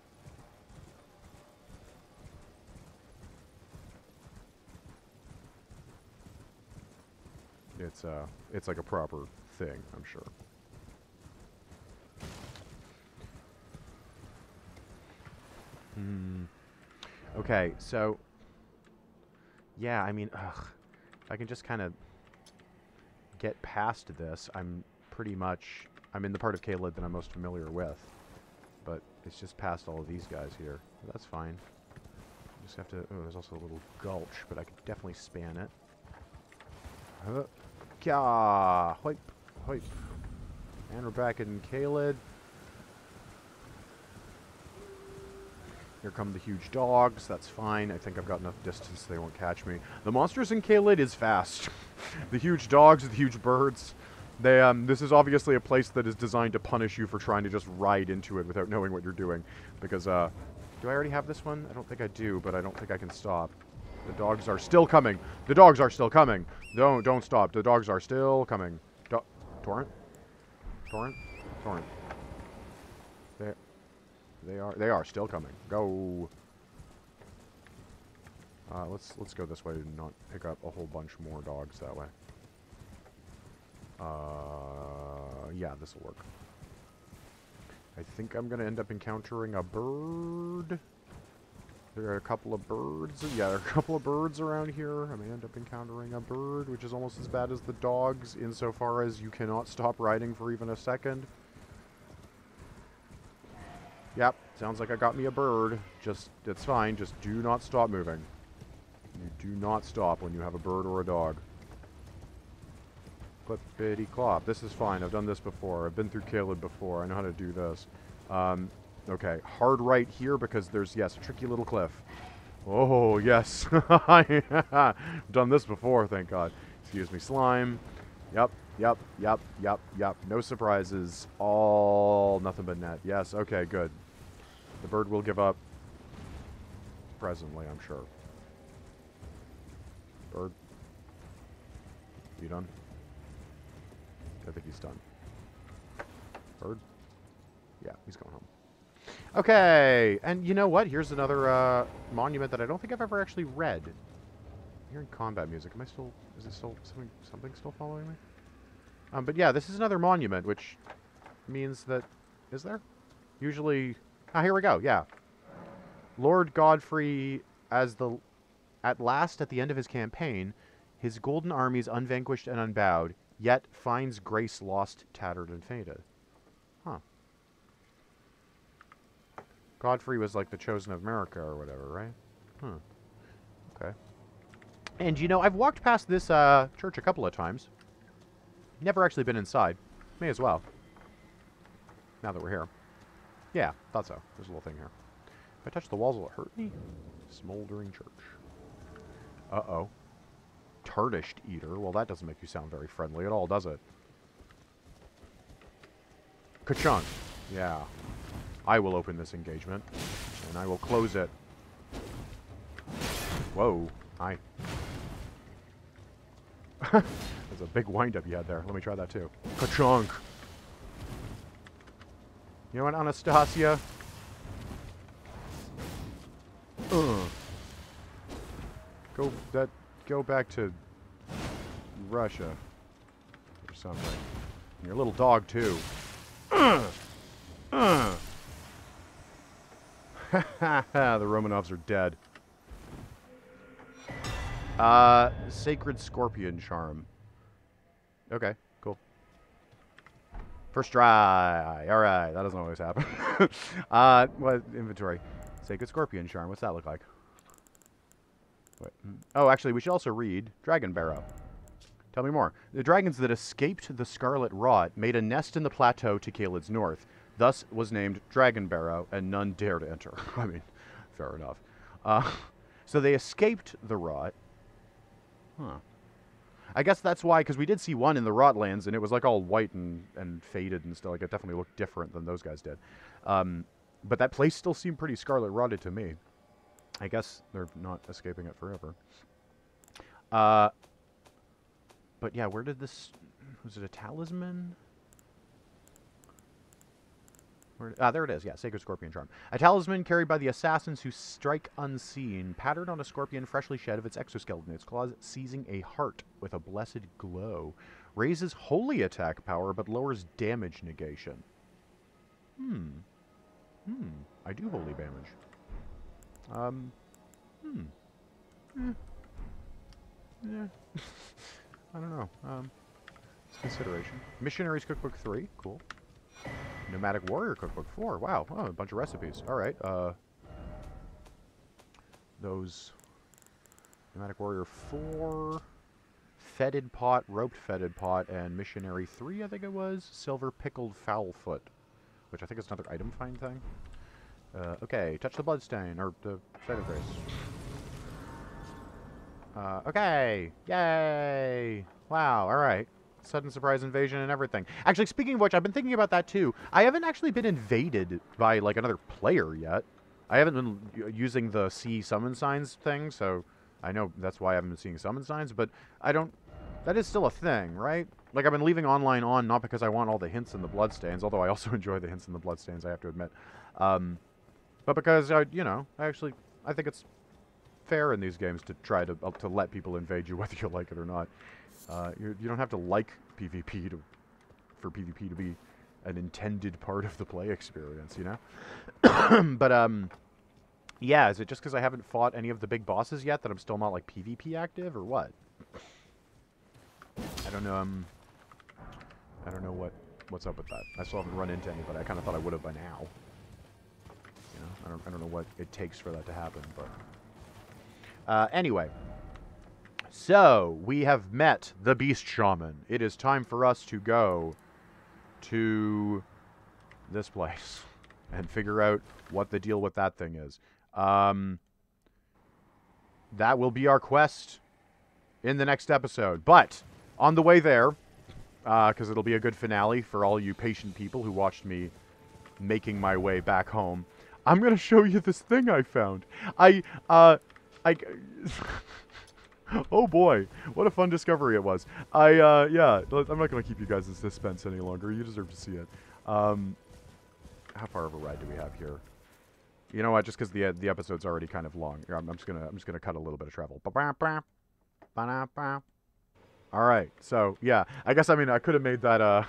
It's like a proper thing, I'm sure. Okay, so yeah, I mean, if I can just kind of get past this, I'm in the part of Caelid that I'm most familiar with. But it's just past all of these guys here. That's fine. Just have to, oh, there's also a little gulch, but I could definitely span it. Kya! Hoip! Hoip! And we're back in Caelid. Here come the huge dogs. That's fine. I think I've got enough distance so they won't catch me. The monsters in Caelid is fast. The huge dogs, the huge birds. They, this is obviously a place that is designed to punish you for trying to just ride into it without knowing what you're doing. Because, do I already have this one? I don't think I do, but I don't think I can stop. The dogs are still coming. The dogs are still coming. Don't stop. The dogs are still coming. Torrent? Torrent? Torrent. They are still coming. Go. Let's go this way and not pick up a whole bunch more dogs that way. Yeah, this will work. I think I'm gonna end up encountering a bird. There are a couple of birds. Yeah, there are a couple of birds around here. I may end up encountering a bird, which is almost as bad as the dogs, insofar as you cannot stop riding for even a second. Yep, sounds like I got me a bird. It's fine. Just do not stop moving. You do not stop when you have a bird or a dog. Clippity clop. This is fine. I've done this before. I've been through Caelid before. I know how to do this. Okay, hard right here because there's, yes, a tricky little cliff. Oh, yes. I've done this before, thank God. Excuse me, slime. Yep. No surprises. All nothing but net. Yes, okay, good. The bird will give up presently, I'm sure. Bird. You done? I think he's done. Bird? Yeah, he's going home. Okay, and you know what? Here's another monument that I don't think I've ever actually read. I'm hearing combat music. Am I still... Is it still... Something still following me? But yeah, this is another monument, which means that... Is there? Usually... Ah, here we go, yeah. Lord Godfrey, at last, at the end of his campaign, his golden armies unvanquished and unbowed, yet finds grace lost, tattered, and fainted. Huh. Godfrey was like the chosen of America or whatever, right? Huh. Okay. And, you know, I've walked past this church a couple of times. Never actually been inside. May as well. Now that we're here. Yeah, thought so. There's a little thing here. If I touch the walls, will it hurt me? Smoldering church. Uh-oh. Tarnished eater. Well, that doesn't make you sound very friendly at all, does it? Ka-chunk. Yeah. I will open this engagement. And I will close it. Whoa. Hi. There's a big wind-up you had there. Let me try that too. Ka-chunk. You know what, Anastasia? Go back to Russia or something. And your little dog too. The Romanovs are dead. Sacred Scorpion Charm. Okay, cool. First try. Alright, that doesn't always happen. What inventory? Sacred Scorpion Charm. What's that look like? Wait. Oh, actually, we should also read Dragon Barrow. Tell me more. The dragons that escaped the Scarlet Rot made a nest in the plateau to Caelid's north. Thus was named Dragon Barrow, and none dared enter. I mean, fair enough. So they escaped the Rot. Huh. I guess that's why, because we did see one in the Rotlands, and it was like all white and faded and stuff. Like, it definitely looked different than those guys did. But that place still seemed pretty Scarlet Rotted to me. I guess they're not escaping it forever. But yeah, where did this... Was it a talisman? There it is. Yeah, Sacred Scorpion Charm. A talisman carried by the assassins who strike unseen, patterned on a scorpion freshly shed of its exoskeleton, its claws seizing a heart with a blessed glow. Raises holy attack power, but lowers damage negation. I do holy damage. Yeah. I don't know. It's consideration. Missionaries Cookbook 3. Cool. Nomadic Warrior Cookbook 4. Wow. Oh, a bunch of recipes. Alright. Those... Nomadic Warrior 4... Fetid Pot, Roped Fetid Pot, and Missionary 3, I think it was. Silver Pickled Foulfoot. Which I think is another item find thing. Okay. Touch the Bloodstain, or the Site of Grace. Okay. Yay! Wow, alright. Sudden surprise invasion and everything. Actually, speaking of which, I've been thinking about that too. I haven't actually been invaded by, like, another player yet. I haven't been using the see summon signs thing, so I know that's why I haven't been seeing summon signs, but I don't... That is still a thing, right? Like, I've been leaving online on, not because I want all the hints and the bloodstains, although I also enjoy the hints and the bloodstains, I have to admit. But because, you know, I think it's fair in these games to try to let people invade you, whether you like it or not. You don't have to like PvP for PvP to be an intended part of the play experience, you know? But, yeah, is it just because I haven't fought any of the big bosses yet that I'm still not, like, PvP active, or what? I don't know, I don't know what's up with that. I still haven't run into anybody. I kind of thought I would have by now. You know, I don't know what it takes for that to happen, but... anyway... So, we have met the Beast Shaman. It is time for us to go to this place and figure out what the deal with that thing is. That will be our quest in the next episode. But, on the way there, because it'll be a good finale for all you patient people who watched me making my way back home, I'm going to show you this thing I found. Oh boy, what a fun discovery it was. Yeah, I'm not going to keep you guys in suspense any longer. You deserve to see it. How far of a ride do we have here? You know what, just because the episode's already kind of long. I'm just gonna cut a little bit of travel. Alright, so, yeah. I guess, I mean, I could have made that,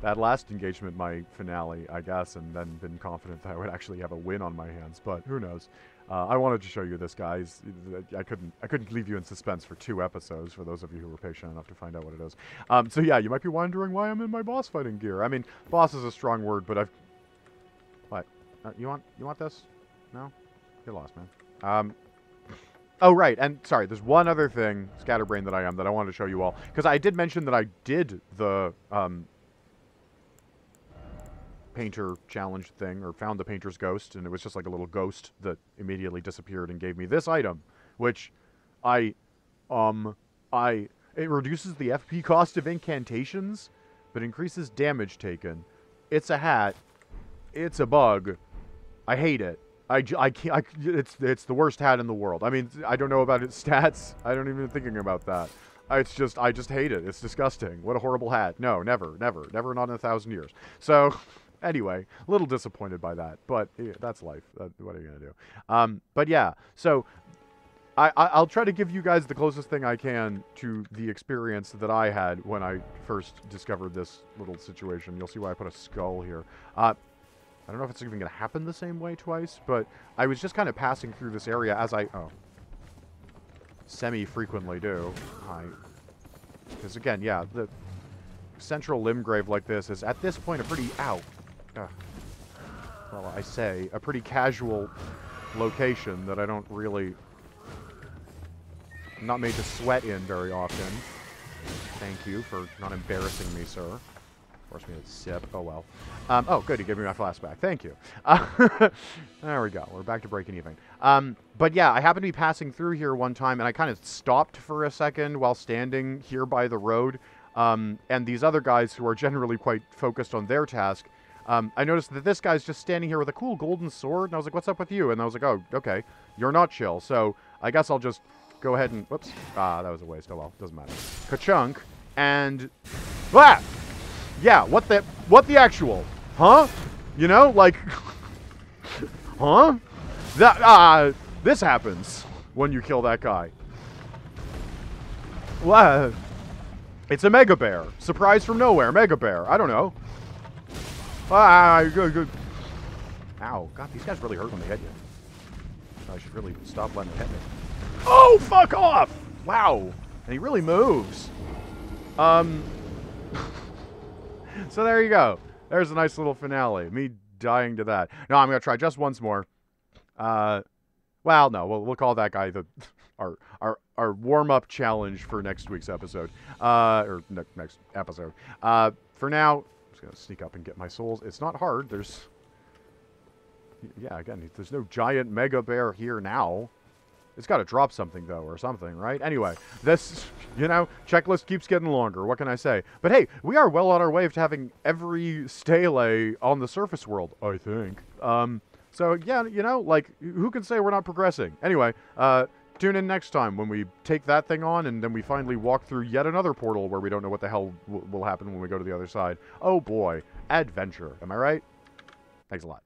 that last engagement my finale, I guess, and then been confident that I would actually have a win on my hands, but who knows. I wanted to show you this, guys. I couldn't leave you in suspense for 2 episodes, for those of you who were patient enough to find out what it is. So yeah, you might be wondering why I'm in my boss fighting gear. I mean, boss is a strong word, but I've... What? You want this? No? You're lost, man. Oh, right, and sorry, there's one other thing, scatterbrain that I am, that I wanted to show you all. Because I did mention that I did the, painter challenge thing, or found the painter's ghost, and it was just like a little ghost that immediately disappeared and gave me this item, which it reduces the FP cost of incantations, but increases damage taken. It's a hat. It's a bug. I hate it. It's the worst hat in the world. I mean, I don't know about its stats. I don't even thinking about that. I just hate it. It's disgusting. What a horrible hat. No, never, not in 1,000 years. So... Anyway, a little disappointed by that, but yeah, that's life. What are you going to do? But yeah, so I'll try to give you guys the closest thing I can to the experience that I had when I first discovered this little situation. You'll see why I put a skull here. I don't know if it's even going to happen the same way twice, but I was just kind of passing through this area as I... Oh. Semi-frequently do. Because again, yeah, the central limb grave like this is at this point a pretty... Ow. Well, I say, a pretty casual location that I don't really... I'm not made to sweat in very often. Thank you for not embarrassing me, sir. Forced me to sip. Oh, well. Oh, good. He gave me my flask back. Thank you. There we go. We're back to breaking even. But yeah, I happened to be passing through here one time, and I kind of stopped for a second while standing here by the road. And these other guys who are generally quite focused on their task, I noticed that this guy's just standing here with a cool golden sword, and I was like, what's up with you? And I was like, oh, okay, you're not chill, so I guess I'll just go ahead and, whoops, that was a waste, oh well, doesn't matter. Ka-chunk, and, yeah, what the actual, huh? You know, like, huh? This happens when you kill that guy. What? It's a Mega Bear. Surprise from nowhere, Mega Bear. I don't know. Good. Ow. God, these guys really hurt when they hit you. I should really stop letting them hit me. Oh, fuck off! Wow. And he really moves. So there you go. There's a nice little finale. Me dying to that. No, I'm going to try just once more. Well, no. We'll call that guy the... Our warm-up challenge for next week's episode. Or next episode. For now, I'm just going to sneak up and get my souls. It's not hard. There's... Yeah, again, there's no giant Mega Bear here now. It's got to drop something, though, or something, right? Anyway, this, you know, checklist keeps getting longer. What can I say? But hey, we are well on our way to having every stele on the surface world, I think. So, yeah, you know, like, who can say we're not progressing? Anyway, tune in next time when we take that thing on and then we finally walk through yet another portal where we don't know what the hell will happen when we go to the other side. Oh, boy. Adventure. Am I right? Thanks a lot.